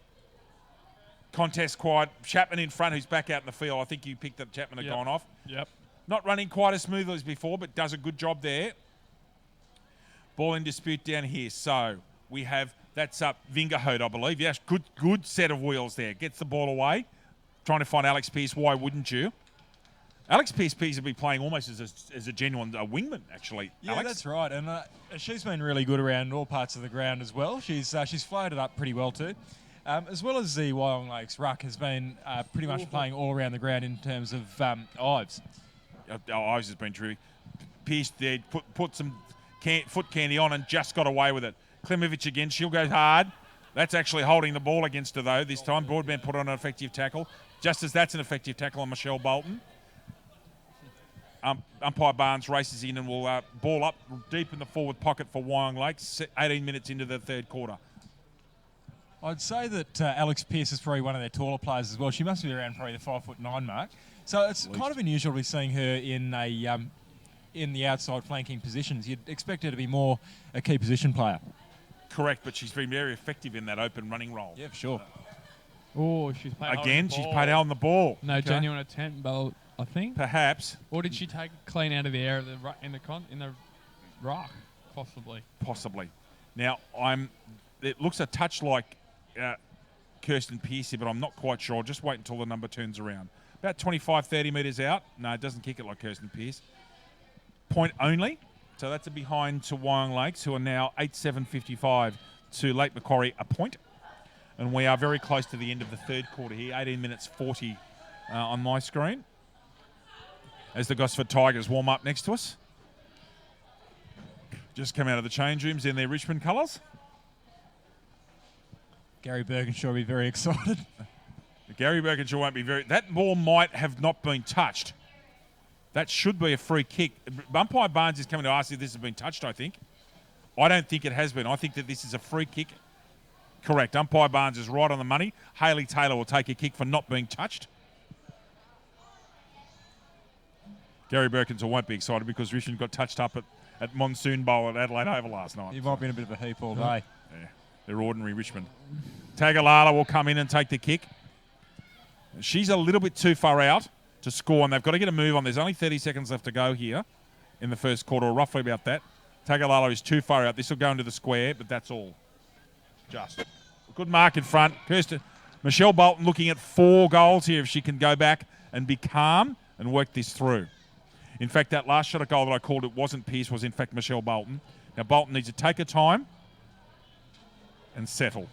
Contest quiet. Chapman in front, who's back out in the field. I think you picked that Chapman had gone off. Yep. Not running quite as smoothly as before, but does a good job there. Ball in dispute down here. So we have, that's Vingerhoed, I believe. Yes, good set of wheels there. Gets the ball away. Trying to find Alex Pearce. Why wouldn't you? Alex Pearce would be playing almost as a genuine wingman, actually. Yeah, Alex? That's right. And she's been really good around all parts of the ground as well. She's floated up pretty well too. As well as the Wyong Lakes ruck has been pretty much playing all around the ground in terms of Ives. Ives has been terrific. Pearce there put some foot candy on and just got away with it. Klimovich again. She'll go hard. That's actually holding the ball against her, though, this time. Broadbent put on an effective tackle. Just as that's an effective tackle on Michelle Bolton. Umpire Barnes races in and will ball up deep in the forward pocket for Wyong Lakes, 18 minutes into the third quarter. I'd say that Alex Pearce is probably one of their taller players as well. She must be around probably the 5'9" mark. So it's kind of unusual to be seeing her in the outside flanking positions. You'd expect her to be more a key position player. Correct, but she's been very effective in that open running role. Yeah, for sure. Oh, she's played Again, she's played out on the ball. No genuine attempt, but I think. Perhaps. Or did she take it clean out of the air of in the rock? Possibly. Now, it looks a touch like Kirsten Pearce here, but I'm not quite sure. Just wait until the number turns around. About 25, 30 metres out. No, it doesn't kick it like Kirsten Pearce. Point only. So that's a behind to Wyong Lakes, who are now 8-7-55 to Lake Macquarie, a point. And we are very close to the end of the third quarter here, 18 minutes 40 on my screen. As the Gosford Tigers warm up next to us. Just come out of the change rooms in their Richmond colours. Gary Birkinshaw will be very excited. Gary Birkinshaw won't be very... That ball might have not been touched. That should be a free kick. Umpire Barnes is coming to ask if this has been touched, I think. I don't think it has been. I think that this is a free kick. Correct. Umpire Barnes is right on the money. Hayley Taylor will take a kick for not being touched. Gary Birkinshaw won't be excited because Richmond got touched up at Monsoon Bowl at Adelaide Oval last night. He might be in a bit of a heap all day. Yeah, they're ordinary Richmond. Tagalala will come in and take the kick. She's a little bit too far out to score, and they've got to get a move on. There's only 30 seconds left to go here in the first quarter, or roughly about that. Tagalala is too far out. This will go into the square, but that's all. Just. Good mark in front. Michelle Bolton looking at 4 goals here if she can go back and be calm and work this through. In fact, that last shot at goal that I called, it wasn't Pearce, was in fact Michelle Bolton. Now, Bolton needs to take her time and settle.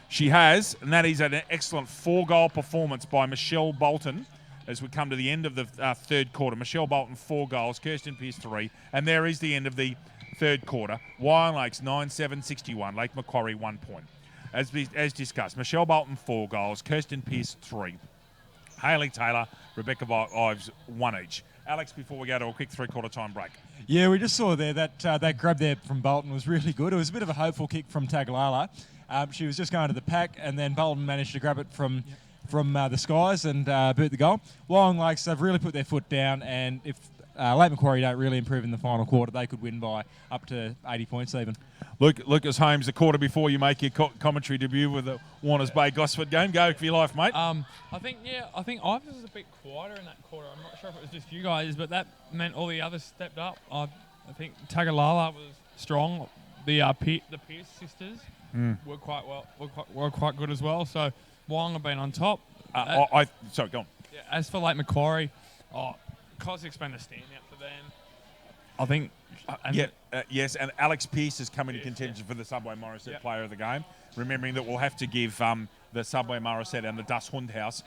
She has, and that is an excellent 4-goal performance by Michelle Bolton as we come to the end of the third quarter. Michelle Bolton, 4 goals, Kirsten Pearce, 3, and there is the end of the third quarter. Wyong Lakes, 9-7-61, Lake Macquarie, 1 point. As discussed, Michelle Bolton, 4 goals, Kirsten Pearce, 3. Hayley Taylor, Rebecca Ives, 1 each. Alex, before we go to a quick 3-quarter time break. Yeah, we just saw there that grab there from Bolton was really good. It was a bit of a hopeful kick from Tagalala. She was just going to the pack, and then Bolton managed to grab it from the skies and boot the goal. Wyong Lakes, they've really put their foot down, and if Lake Macquarie don't really improve in the final quarter, they could win by up to 80 points even. Lucas Holmes, the quarter before you make your commentary debut with the Warners Bay Gosford game. Go for your life, mate. I think Ives was a bit quieter in that quarter. I'm not sure if it was just you guys, but that meant all the others stepped up. I think Tagalala was strong. The Pearce sisters were quite good as well. So Wyong have been on top. Sorry, go on. Yeah, as for Lake Macquarie, Cossack's been a standout for them. I think. Yes, and Alex Pearce has come into contention for the Subway Morissette Player of the Game. Remembering that we'll have to give the Subway Morissette and the Das Hundhaus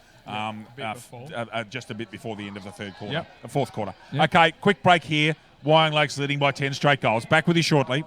just a bit before the end of the third quarter, the fourth quarter. Yep. Okay, quick break here. Wyong Lakes leading by 10 straight goals. Back with you shortly.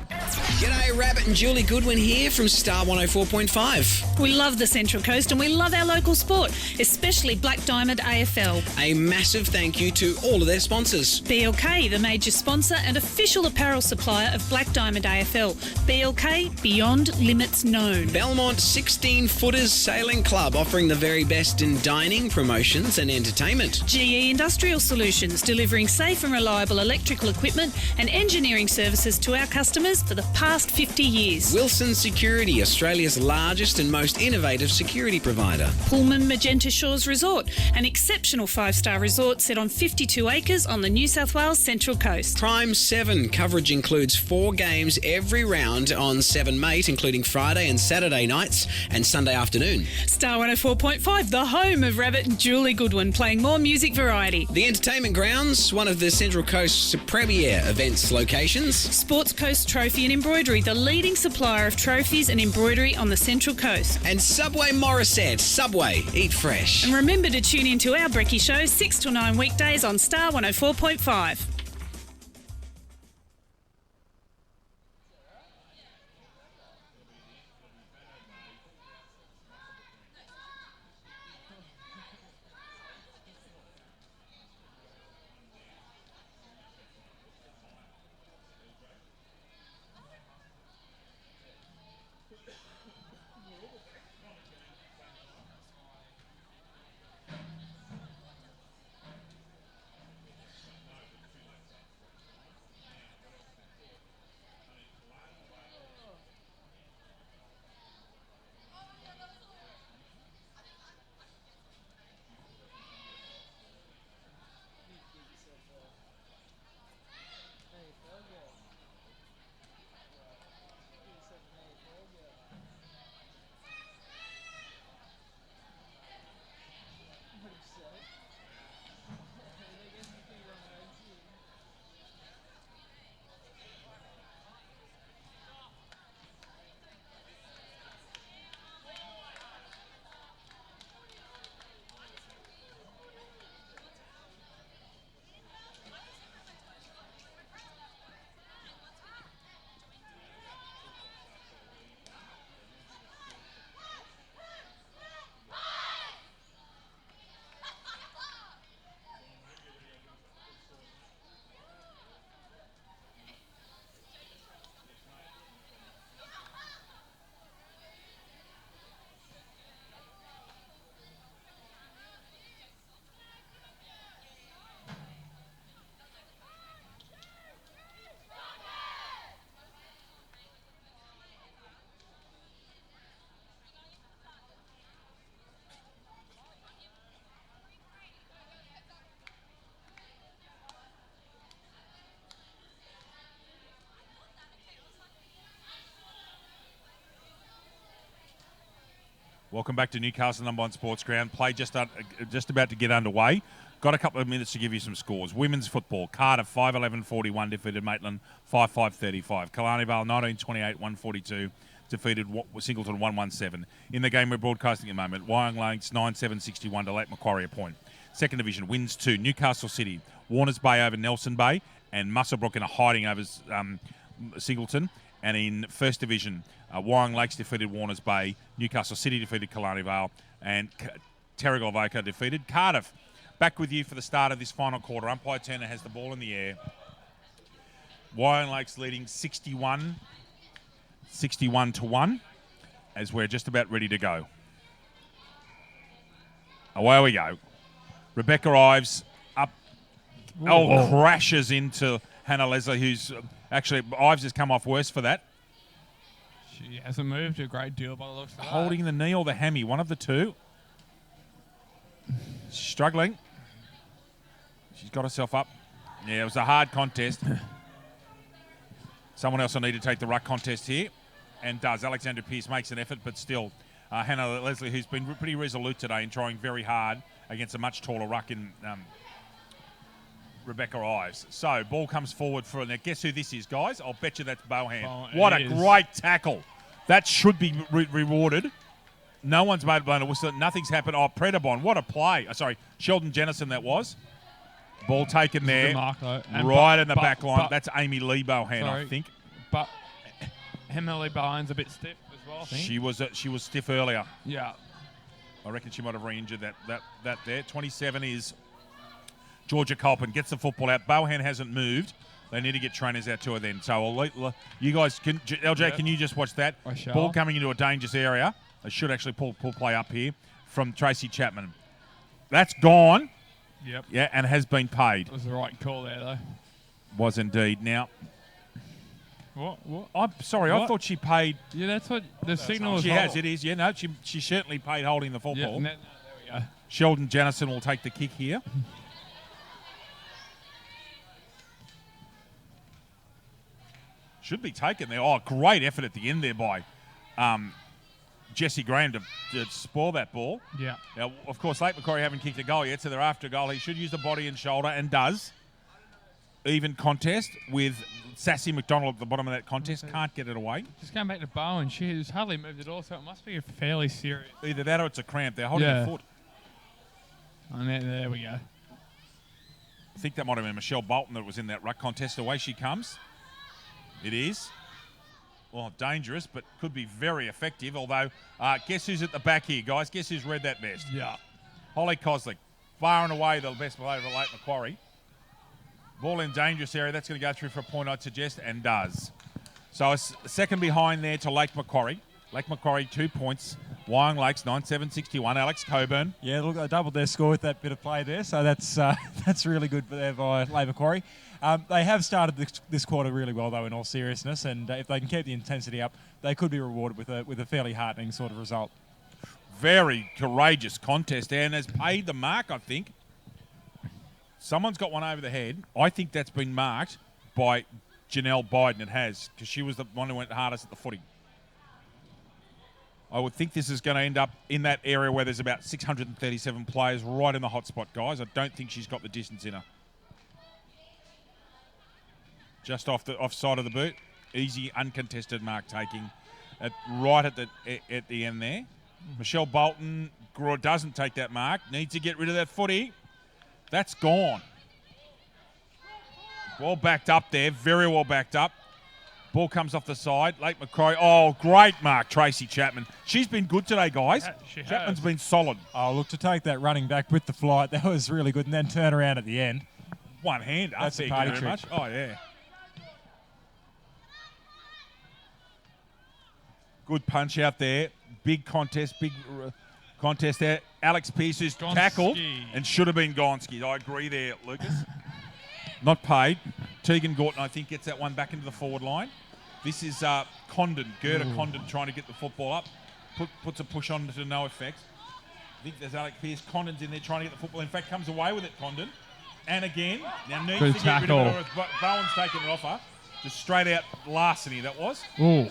G'day, Rabbit and Julie Goodwin here from Star 104.5. We love the Central Coast and we love our local sport, especially Black Diamond AFL. A massive thank you to all of their sponsors. BLK, the major sponsor and official apparel supplier of Black Diamond AFL. BLK, beyond limits known. Belmont 16-Footers Sailing Club, offering the very best in dining, promotions and entertainment. GE Industrial Solutions, delivering safe and reliable electrical equipment and engineering services to our customers for the past 50 years. Wilson Security, Australia's largest and most innovative security provider. Pullman Magenta Shores Resort, an exceptional 5-star resort set on 52 acres on the New South Wales Central Coast. Prime 7, coverage includes 4 games every round on 7 Mate, including Friday and Saturday nights and Sunday afternoon. Star 104.5, the home of Rabbit and Julie Goodwin, playing more music variety. The Entertainment Grounds, one of the Central Coast's premier events locations. Sports Coast Trophy and Embroidery, the leading supplier of trophies and embroidery on the Central Coast. And Subway Morissette. Subway, eat fresh. And remember to tune into our Brekkie Show 6 till 9 weekdays on Star 104.5. Welcome back to Newcastle number 1 Sports Ground. Play just about to get underway. Got a couple of minutes to give you some scores. Women's football. Cardiff 5-11-41 defeated Maitland 5-5-35. Killarney Vale 19-28-142 defeated Singleton 1-1-7. In the game we're broadcasting at the moment, Wyong Lakes 9-7-61 to Lake Macquarie a point. Second division wins 2. Newcastle City, Warners Bay over Nelson Bay, and Muswellbrook in a hiding over Singleton. And in first division, Wyong Lakes defeated Warners Bay, Newcastle City defeated Killarney Vale, and Terrigal Avoca defeated Cardiff. Back with you for the start of this final quarter. Umpire Turner has the ball in the air. Wyong Lakes leading 61-1 as we're just about ready to go. Away we go. Rebecca Ives up. Crashes into Hannah Leslie, who's actually, Ives has come off worse for that. She hasn't moved a great deal by the looks of it. Holding the knee or the hammy, one of the two. Struggling. She's got herself up. Yeah, it was a hard contest. Someone else will need to take the ruck contest here, and does. Alexandra Pearce makes an effort, but still, Hannah Leslie, who's been pretty resolute today and trying very hard against a much taller ruck in Rebecca Ives. So, ball comes forward for, now guess who this is, guys? I'll bet you that's Bohan. What a great tackle. That should be rewarded. No one's made a blown whistle. Nothing's happened. Oh, Predabon, what a play. Sheldon Jennison that was. Ball taken there, right in the back line. That's Amy Lee Bohan, I think. But Emily Bohan's a bit stiff as well, I think. She was stiff earlier. Yeah. I reckon she might have re-injured that there. 27 is Georgia Colpin. Gets the football out. Bohan hasn't moved. They need to get trainers out to her then. So I'll let you guys, LJ, can you just watch that? I shall. Ball coming into a dangerous area. They should actually pull play up here from Tracy Chapman. That's gone. Yep. Yeah, and has been paid. That was the right call there, though. Was indeed. Now, What? I'm sorry, I thought she paid. Yeah, that's what the signal is. She has, it is. Yeah, no, she certainly paid holding the football. Yeah, there we go. Sheldon Jennison will take the kick here. Should be taken there. Oh, great effort at the end there by Jesse Graham to spoil that ball. Yeah. Now, of course, Lake Macquarie haven't kicked a goal yet, so they're after a goal. He should use the body and shoulder, and does. Even contest with Sassy McDonald at the bottom of that contest. Can't get it away. Just going back to Bowen, she's hardly moved at all, so it must be a fairly serious. Either that or it's a cramp. They're holding a foot. And there we go. I think that might have been Michelle Bolton that was in that ruck contest. Away she comes. It is. Well, dangerous, but could be very effective. Although, guess who's at the back here, guys? Guess who's read that best? Yeah. Holly Koslick. Far and away the best player for Lake Macquarie. Ball in dangerous area. That's going to go through for a point, I'd suggest, and does. So a second behind there to Lake Macquarie. Lake Macquarie 2 points. Wyong Lakes 9-7-61. Alex Coburn. Yeah, look, they doubled their score with that bit of play there, so that's really good there by Lake Macquarie. They have started this quarter really well, though, in all seriousness, and if they can keep the intensity up, they could be rewarded with a fairly heartening sort of result. Very courageous contest there, and has paid the mark, I think. Someone's got one over the head. I think that's been marked by Janelle Biden. It has, because she was the one who went hardest at the footy. I would think this is going to end up in that area where there's about 637 players right in the hot spot, guys. I don't think she's got the distance in her. Just offside of the boot. Easy, uncontested mark taking right at the end there. Michelle Bolton doesn't take that mark. Needs to get rid of that footy. That's gone. Well backed up there. Very well backed up. Ball comes off the side. Lake Macquarie. Oh, great mark, Tracy Chapman. She's been good today, guys. She has. Chapman's been solid. Oh, look, to take that running back with the flight, that was really good, and then turn around at the end. One hand. That's a party trick. Much. Oh, yeah. Good punch out there. Big contest there. Alex Pearce, who's tackled and should have been Gonski. I agree there, Lucas. Not paid. Tegan Gorton, I think, gets that one back into the forward line. This is Condon, Gerda Condon, trying to get the football up. Puts a push on to no effect. I think there's Alex Pearce. Condon's in there trying to get the football. In fact, comes away with it, Condon. And again, now needs to get rid of it. Bowen's taking it off her. Just straight out larceny, that was. Ooh.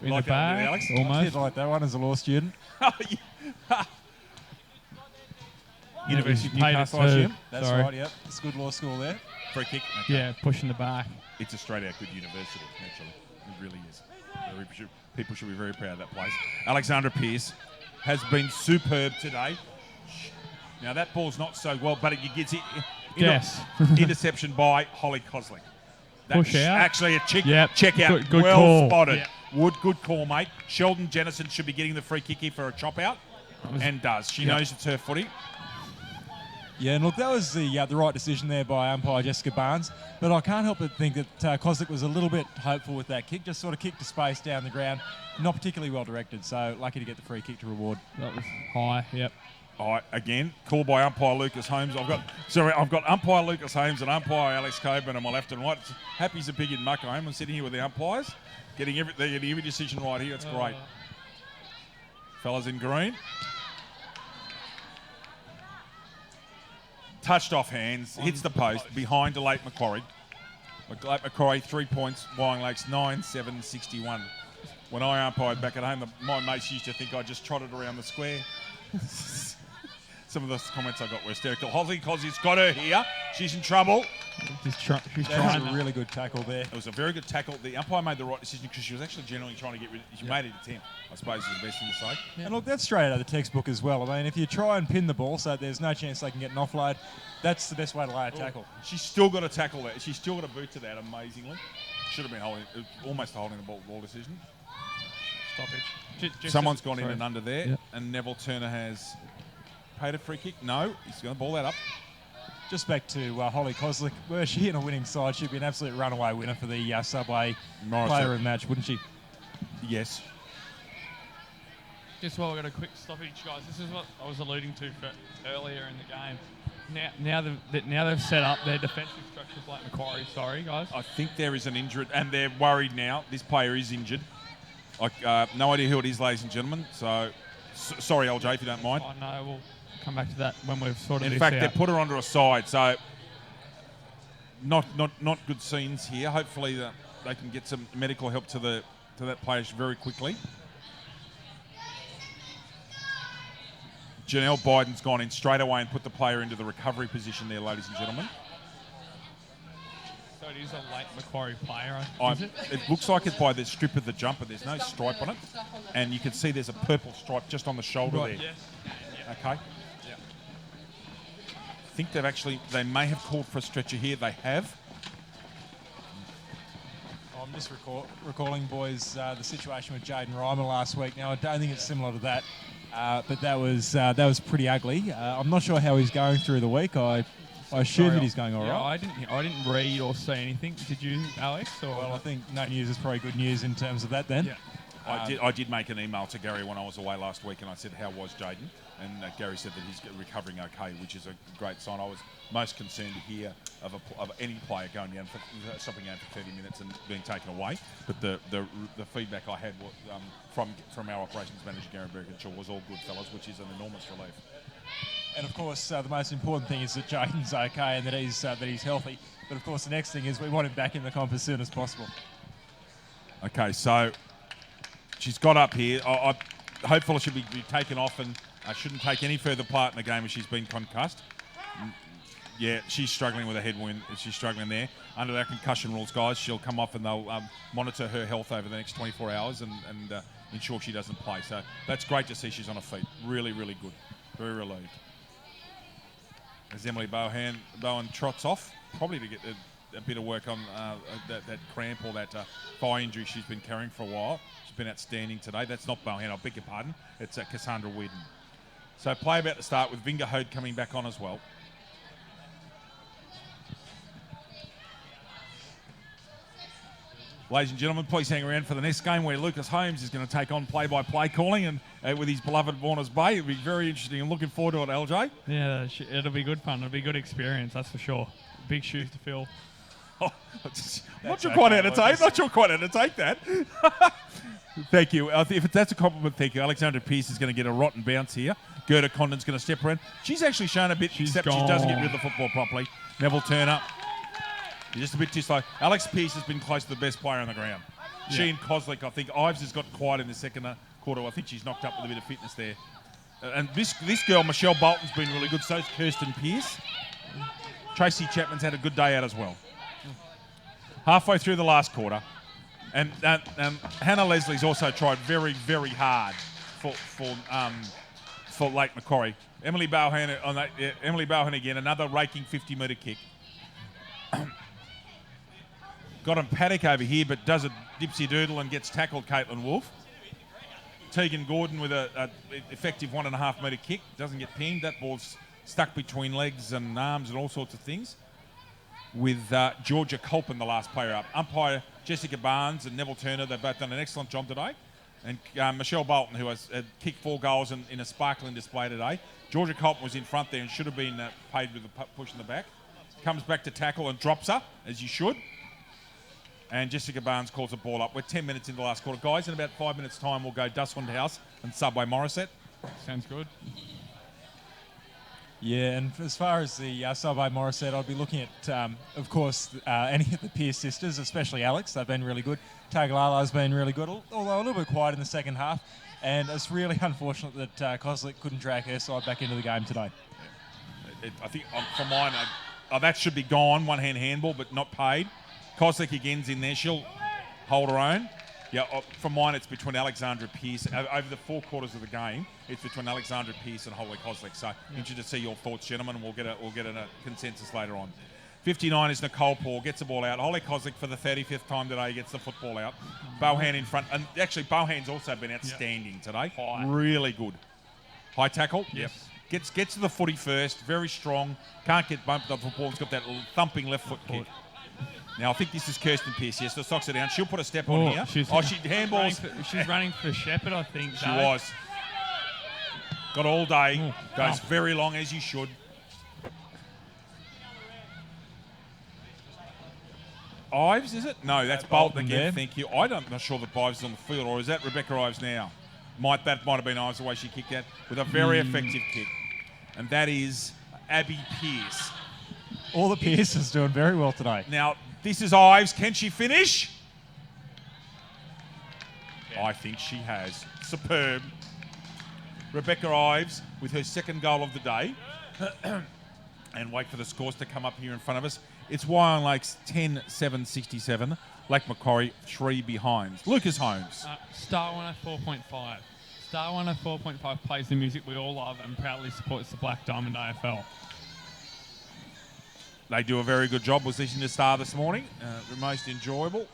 in Like the that, back, Alex? I almost. did like that one as a law student. University of Paid it Newcastle, I too. assume. That's Sorry. right, yep. It's a good law school there. Free kick. Okay. Yeah, pushing the back. It's a straight out good university, actually. It really is. People should be very proud of that place. Alexandra Pearce has been superb today. Now, that ball's not so well, but it gets it. Yes. Interception by Holly Koslick. Push out. Actually, a check out. Good well call. spotted. Yeah. Good call, mate. Sheldon Jennison should be getting the free kick here for a chop out, and does. She knows it's her footy. Yeah, and look, that was the right decision there by umpire Jessica Barnes. But I can't help but think that Koslick was a little bit hopeful with that kick. Just sort of kicked to space down the ground. Not particularly well directed, so lucky to get the free kick to reward. That was high, yep. All right, again, called by umpire Lucas Holmes. I've got umpire Lucas Holmes and umpire Alex Coburn on my left and right. Happy's a pig in muck home. I'm sitting here with the umpires, getting every decision right here. It's great. Fellas in green. Touched off hands, hits the post, behind to late Macquarie. Late Macquarie, 3 points, Wyong Lakes 9-7-61. When I umpired back at home, my mates used to think I just trotted around the square. Some of the comments I got were hysterical. Hossie's got her here. She's in trouble. She's That trying. was a really good tackle there. It was a very good tackle. The umpire made the right decision because she was actually generally trying to get rid of it. She made it attempt, I suppose, is the best thing to say. And look, that's straight out of the textbook as well. I mean, if you try and pin the ball so there's no chance they can get an offload, that's the best way to lay a tackle. She's still got a tackle there. She's still got a boot to that, amazingly. Should have been almost holding the ball decision. Stoppage. Someone's gone in and under there, Yep. and Neville Turner has paid a free kick. No, he's going to ball that up. Just back to Holly Koslick. Were she in a winning side, she'd be an absolute runaway winner for the Subway player of the match, wouldn't she? Yes. Just while we got a quick stoppage, guys. This is what I was alluding to earlier in the game. Now they've set up their defensive structure like Macquarie. Sorry, guys. I think there is an injured, and they're worried now. This player is injured. No idea who it is, ladies and gentlemen. So, sorry, LJ, if you don't mind. Oh no, we'll come back to that when we've sorted In this fact, out. they put her onto a side, so not good scenes here. Hopefully, they can get some medical help to that player very quickly. Janelle Biden's gone in straight away and put the player into the recovery position there, ladies and gentlemen. So it is a late Macquarie player, is it? It looks like it by the strip of the jumper. There's no stripe on it, and you can see there's a purple stripe just on the shoulder there. Yes. Okay. Yeah. I think they may have called for a stretcher here. They have. I'm just recalling, boys, the situation with Jaden Reimer last week. Now, I don't think it's similar to that, but that was pretty ugly. I'm not sure how he's going through the week. I assume that he's going all right. I didn't read or see anything. Did you, Alex? Or Well, I think no news is probably good news in terms of that then. Yeah. I did make an email to Gary when I was away last week, and I said, how was Jaden? And Gary said that he's recovering okay, which is a great sign. I was most concerned to hear of any player stopping game for 30 minutes and being taken away. But the feedback I had from our operations manager, Gary Bergenshaw, was all good, fellas, which is an enormous relief. And of course, the most important thing is that Jaden's okay and that he's healthy. But of course, the next thing is we want him back in the comp as soon as possible. Okay, so she's got up here. I hopefully she'll be taken off and shouldn't take any further part in the game if she's been concussed. Yeah, she's struggling with a head wound. She's struggling there. Under our concussion rules, guys, she'll come off and they'll monitor her health over the next 24 hours and ensure she doesn't play. So that's great to see she's on her feet. Really, really good. Very relieved. As Emily Bowen trots off, probably to get a bit of work on that cramp or that thigh injury she's been carrying for a while. She's been outstanding today. That's not Bowen, I beg your pardon. It's Cassandra Whedon. So play about to start with Vinga Hode coming back on as well. Ladies and gentlemen, please hang around for the next game where Lucas Holmes is going to take on play-by-play calling and with his beloved Warners Bay. It'll be very interesting and looking forward to it, LJ. Yeah, it'll be good fun. It'll be a good experience, that's for sure. Big shoes to fill. Not sure quite how to take that. Thank you. If that's a compliment, thank you. Alexandra Pearce is going to get a rotten bounce here. Gerda Condon's going to step around. She's actually shown a bit, except she doesn't get rid of the football properly. Neville Turner. You're just a bit too slow. Alex Pearce has been close to the best player on the ground. She and Kozlik, I think. Ives has got quiet in the second quarter. I think she's knocked up with a bit of fitness there. And this girl, Michelle Bolton's been really good. So's Kirsten Pearce. Tracy Chapman's had a good day out as well. Halfway through the last quarter. And Hannah Leslie's also tried very, very hard for Lake Macquarie. Emily Bauhan again, another raking 50-metre kick. Got him Paddock over here, but does a dipsy doodle and gets tackled Caitlin Wolfe. Tegan Gordon with a effective 1.5-metre kick, doesn't get pinned. That ball's stuck between legs and arms and all sorts of things. With Georgia Colpin, the last player up. Umpire Jessica Barnes and Neville Turner, they've both done an excellent job today. And Michelle Bolton, who has kicked 4 goals in a sparkling display today. Georgia Colpin was in front there and should have been paid with a push in the back. Comes back to tackle and drops her, as you should. And Jessica Barnes calls the ball up. We're 10 minutes into the last quarter. Guys, in about 5 minutes' time, we'll go Dustwind House and Subway Morisset. Sounds good. Yeah, and as far as the Subway Morisset, I'd be looking at, of course, any of the Pearce sisters, especially Alex. They've been really good. Tagalala's been really good, although a little bit quiet in the second half. And it's really unfortunate that Kozlik couldn't drag her side back into the game today. I think, for mine, that should be gone. One-hand handball, but not paid. Kozlik again's in there. She'll hold her own. Yeah, from mine, it's between Alexandra Pearce. Over the 4 quarters of the game, it's between Alexandra Pearce and Holly Kozlik. So, interested to see your thoughts, gentlemen, and we'll get a consensus later on. 59 is Nicole Paul, gets the ball out. Holly Kozlik for the 35th time today gets the football out. Bohan in front. And actually, Bohan's also been outstanding today. High. Really good. High tackle? Yes. Gets to the footy first. Very strong. Can't get bumped off the ball. It's got that thumping left foot kick. Now, I think this is Kirsten Pearce. Yes, the socks are down. She'll put a step on here. She handballs. She's running for Shepherd, I think. She was. Got all day. Goes very long, as you should. Ives, is it? No, that's Bolton again. There. Thank you. I'm not sure that Ives is on the field, or is that Rebecca Ives now? That might have been Ives the way she kicked that with a very effective kick. And that is Abby Pearce. All the Pearces doing very well today. Now, this is Ives. Can she finish? Yeah. I think she has. Superb. Rebecca Ives with her second goal of the day. And wait for the scores to come up here in front of us. It's Wyong Lakes 10-7-67. Lake Macquarie 3 behind. Lucas Holmes. Star 104.5. Star 104.5 plays the music we all love and proudly supports the Black Diamond AFL. They do a very good job. Was listening to Star this morning. The most enjoyable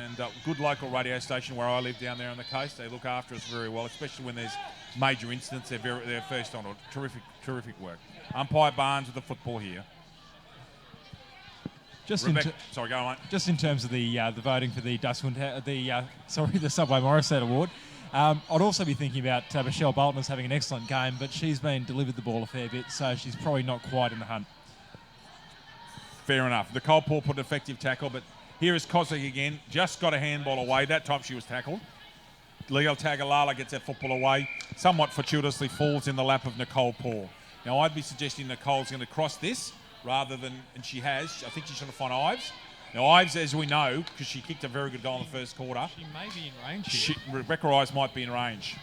and good local radio station where I live down there on the coast. They look after us very well, especially when there's major incidents. They're first on it. Terrific work. Umpire Barnes with the football here. Sorry, go on. Just in terms of the voting for the the Subway Morisset Award, I'd also be thinking about Michelle Bolton as having an excellent game, but she's been delivered the ball a fair bit, so she's probably not quite in the hunt. Fair enough. Nicole Paul put an effective tackle, but here is Kozlik again. Just got a handball away. That time she was tackled. Leo Tagalala gets that football away. Somewhat fortuitously falls in the lap of Nicole Paul. Now, I'd be suggesting Nicole's going to cross this rather than, and she has. I think she's trying to find Ives. Now, Ives, as we know, because she kicked a very good goal in the first quarter. She may be in range here. Rebecca Ives might be in range.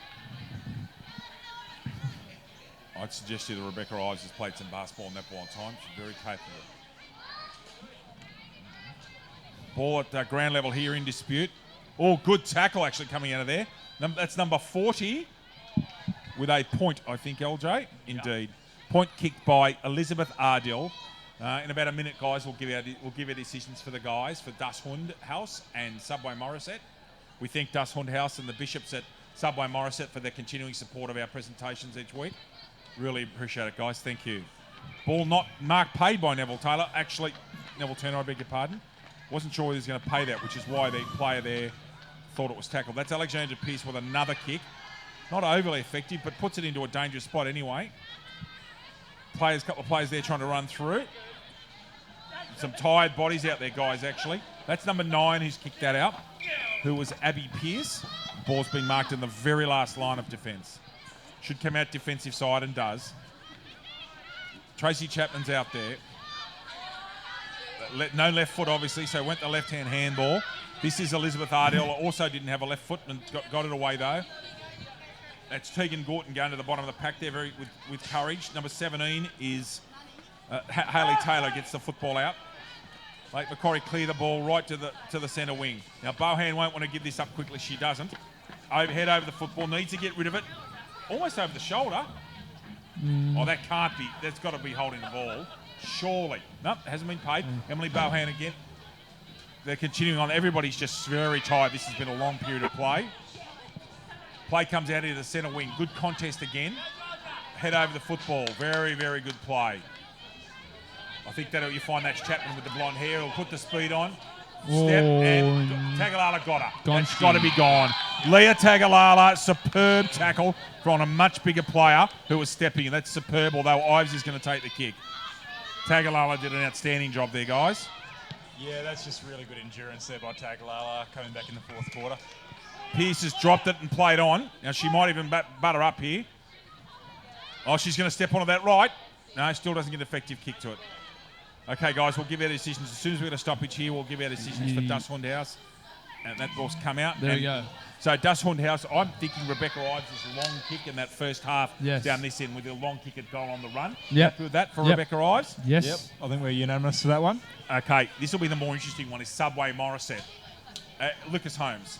I'd suggest to you that Rebecca Ives has played some basketball in that ball in time. She's very capable. Ball at ground level here in dispute. Oh, good tackle actually coming out of there. That's number 40 with a point, I think, LJ. Indeed. Yeah. Point kicked by Elizabeth Ardell. In about a minute, guys, we'll give our decisions for the guys for Dustwind House and Subway Morisset. We thank Dustwind House and the Bishops at Subway Morisset for their continuing support of our presentations each week. Really appreciate it, guys. Thank you. Ball not marked paid by Neville Taylor. Actually, Neville Turner, I beg your pardon. Wasn't sure he was going to pay that, which is why the player there thought it was tackled. That's Alexandra Pearce with another kick. Not overly effective, but puts it into a dangerous spot anyway. Couple of players there trying to run through. Some tired bodies out there, guys, actually. That's number 9 who's kicked that out, who was Abby Pearce. Ball's been marked in the very last line of defence. Should come out defensive side and does. Tracy Chapman's out there. no left foot, obviously, so went the left-hand handball. This is Elizabeth Ardell, also didn't have a left foot and got it away, though. That's Tegan Gorton going to the bottom of the pack there with courage. Number 17 is Hayley Taylor gets the football out. Lake Macquarie clear the ball right to the centre wing. Now, Bohan won't want to give this up quickly. She doesn't. Head over the football. Needs to get rid of it. Almost over the shoulder. Oh, that can't be. That's got to be holding the ball. Surely. Nope, hasn't been paid. Emily Bohan again. They're continuing on. Everybody's just very tired. This has been a long period of play. Play comes out into the centre wing. Good contest again. Head over the football. Very, very good play. I think that you find that's Chapman with the blonde hair. He'll put the speed on. Step and Tagalala got her. That's got to be gone. Leah Tagalala, superb tackle from a much bigger player who was stepping in. That's superb, although Ives is going to take the kick. Tagalala did an outstanding job there, guys. Yeah, that's just really good endurance there by Tagalala coming back in the fourth quarter. Pearce has dropped it and played on. Now, she might even butter up here. Oh, she's going to step onto that right. No, still doesn't get an effective kick to it. Okay, guys, we'll give our decisions. As soon as we get a stoppage here, we'll give our decisions for Dust House. And that ball's come out. There we go. So Dust House, I'm thinking Rebecca Ives' long kick in that first half down this end with a long kick at goal on the run. Yep. Happy with that for Rebecca Ives? Yes. Yep. I think we're unanimous to that one. Okay, this will be the more interesting one, is Subway Morissette. Lucas Holmes.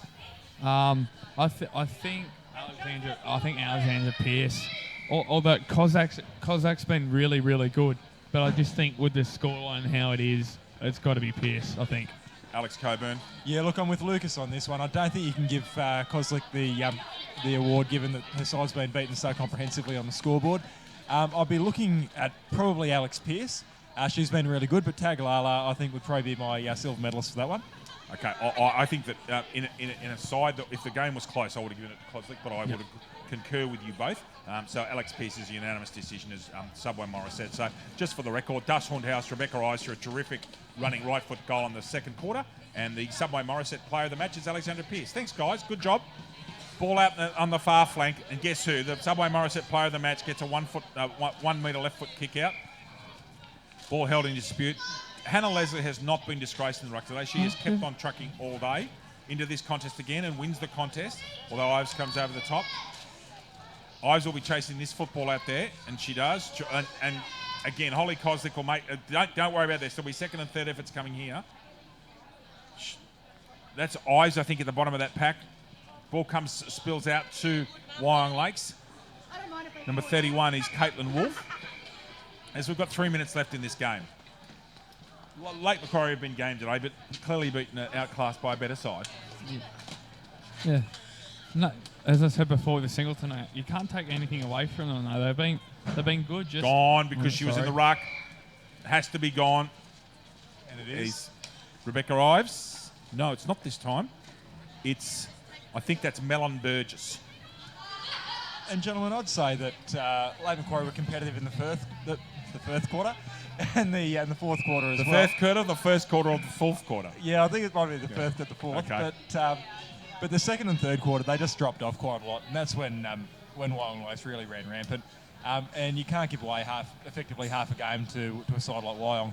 I think Alexandra Pearce. Although Kozak's been really, really good. But I just think with the scoreline and how it is, it's got to be Pearce, I think. Alex Coburn. Yeah, look, I'm with Lucas on this one. I don't think you can give Kozlik the award, given that her side's been beaten so comprehensively on the scoreboard. I'll be looking at probably Alex Pearce. She's been really good, but Tagalala, I think, would probably be my silver medalist for that one. Okay, I think that in a side that if the game was close, I would have given it to Kozlik, but I would concur with you both. So Alex Pearce's unanimous decision is Subway Morissette. So just for the record, Dust House, Rebecca Ives for a terrific running right foot goal in the second quarter, and the Subway Morissette player of the match is Alexandra Pearce. Thanks, guys. Good job. Ball out on the far flank, and guess who? The Subway Morissette player of the match gets a 1 metre left foot kick out. Ball held in dispute. Hannah Leslie has not been disgraced in the ruck today. She has kept on trucking all day into this contest again and wins the contest, although Ives comes over the top. Ives will be chasing this football out there, and she does. And again, Holly Kozlik will make... don't worry about this. There'll be second and third efforts coming here. That's Ives, I think, at the bottom of that pack. Ball spills out to Wyong Lakes. Number 31 is Caitlin Wolfe. As we've got 3 minutes left in this game. Lake Macquarie have been game today, but clearly beaten, outclassed by a better side. Yeah. No, as I said before with the Singleton, you can't take anything away from them. Though they've been good. Just gone because she was in the ruck. Has to be gone. And it is. Rebecca Ives. No, it's not this time. I think that's Melon Burgess. And gentlemen, I'd say that Lake Macquarie were competitive in the first quarter. And the fourth quarter as well. The first quarter of the fourth quarter. Yeah, I think it might be the first at the fourth. Okay. But the second and third quarter, they just dropped off quite a lot. And that's when Wyong Lakes really ran rampant. And you can't give away effectively half a game to a side like Wyong.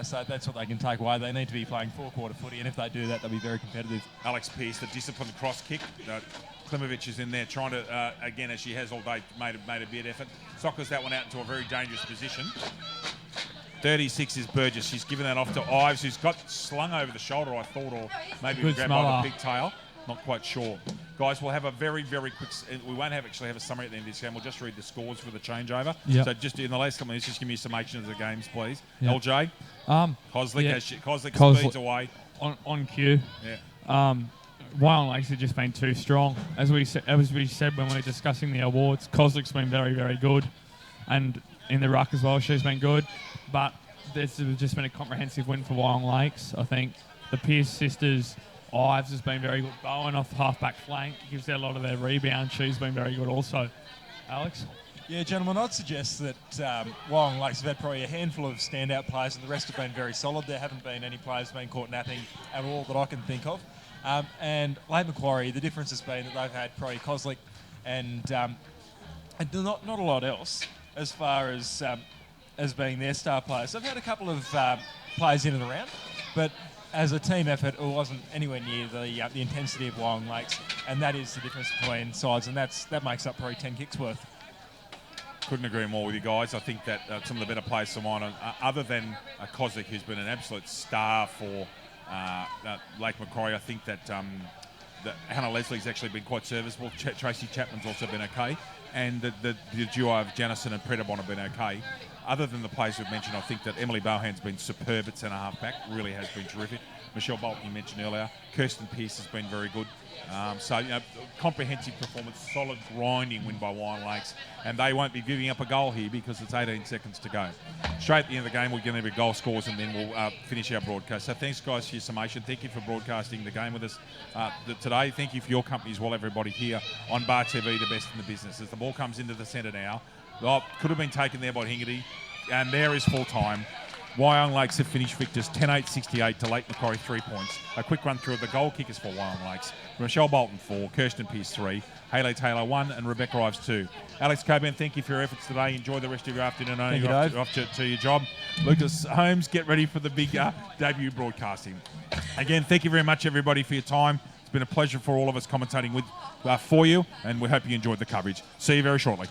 So that's what they can take away. They need to be playing four-quarter footy, and if they do that, they'll be very competitive. Alex Pearce, the disciplined cross kick. Klimovich is in there trying to, again, as she has all day, made a big effort. Soccers that one out into a very dangerous position. 36 is Burgess. She's given that off to Ives, who's got slung over the shoulder, I thought, or maybe grabbed by the pigtail. Not quite sure. Guys, we'll have a very, very quick... We won't actually have a summary at the end of this game. We'll just read the scores for the changeover. Yep. So just in the last couple of minutes, just give me a summation of the games, please. Yep. LJ? Kozlik speeds away. On cue. Yeah. Wyong Lakes have just been too strong. As we said when we were discussing the awards, Kozlik's been very, very good. And in the ruck as well, she's been good. But this has just been a comprehensive win for Wyong Lakes. I think the Pearce sisters, Ives has been very good. Bowen off the half-back flank gives out a lot of their rebound. She's been very good also. Alex? Yeah, gentlemen, I'd suggest that Wyong Lakes have had probably a handful of standout players, and the rest have been very solid. There haven't been any players being caught napping at all that I can think of. And Lake Macquarie, the difference has been that they've had probably Kozlik and not a lot else as far as being their star players. They've had a couple of players in and around. But as a team effort, it wasn't anywhere near the intensity of Wyong Lakes, and that is the difference between sides, and that makes up probably 10 kicks worth. Couldn't agree more with you guys. I think that some of the better players for mine, other than Kozik, who's been an absolute star for Lake Macquarie, I think that Hannah Leslie's actually been quite serviceable. Tracy Chapman's also been okay. And the duo of Janison and Predabon have been okay. Other than the players we've mentioned, I think that Emily Bohan's been superb at centre half back, really has been terrific. Michelle Bolton, you mentioned earlier. Kirsten Pearce has been very good. Comprehensive performance, solid grinding win by Wyong Lakes, and they won't be giving up a goal here because it's 18 seconds to go. Straight at the end of the game, we're going to have goal scores, and then we'll finish our broadcast. So thanks, guys, for your summation. Thank you for broadcasting the game with us today. Thank you for your company as well, everybody here on Bar TV, the best in the business. As the ball comes into the centre now, could have been taken there by Hingerty, and there is full time. Wyong Lakes have finished victors 10-8-68 to Lake Macquarie 3 points. A quick run through of the goal kickers for Wyong Lakes. Michelle Bolton 4, Kirsten Pearce 3, Hayley Taylor 1 and Rebecca Ives 2. Alex Coburn, thank you for your efforts today. Enjoy the rest of your afternoon. Thank you, You're Dave. off to your job. Lucas Holmes, get ready for the big debut broadcasting. Again, thank you very much, everybody, for your time. It's been a pleasure for all of us commentating for you, and we hope you enjoyed the coverage. See you very shortly.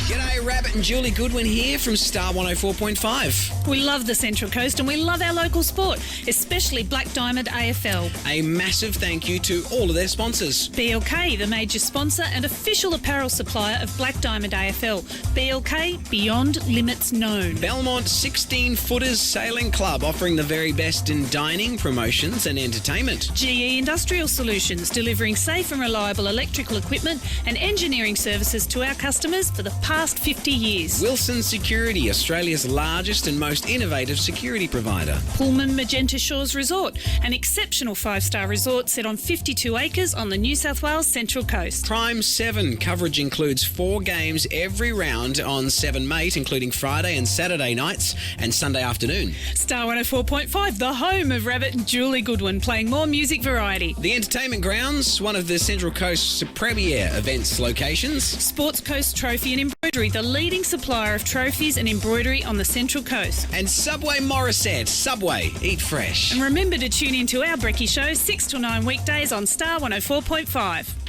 G'day, Rabbit and Julie Goodwin here from Star 104.5. We love the Central Coast and we love our local sport, especially Black Diamond AFL. A massive thank you to all of their sponsors. BLK, the major sponsor and official apparel supplier of Black Diamond AFL. BLK, beyond limits known. Belmont 16-Footers Sailing Club, offering the very best in dining, promotions and entertainment. GE Industrial Solutions, delivering safe and reliable electrical equipment and engineering services to our customers for the past 50 years. Wilson Security, Australia's largest and most innovative security provider. Pullman Magenta Shores Resort, an exceptional 5-star resort set on 52 acres on the New South Wales Central Coast. Prime 7, coverage includes 4 games every round on 7 Mate, including Friday and Saturday nights and Sunday afternoon. Star 104.5, the home of Rabbit and Julie Goodwin, playing more music variety. The Entertainment Grounds, one of the Central Coast's premier events locations. Sports Coast Trophy and Embroidery, the leading supplier of trophies and embroidery on the Central Coast. And Subway Morisset. Subway, eat fresh. And remember to tune in to our Brekkie Show 6 till 9 weekdays on Star 104.5.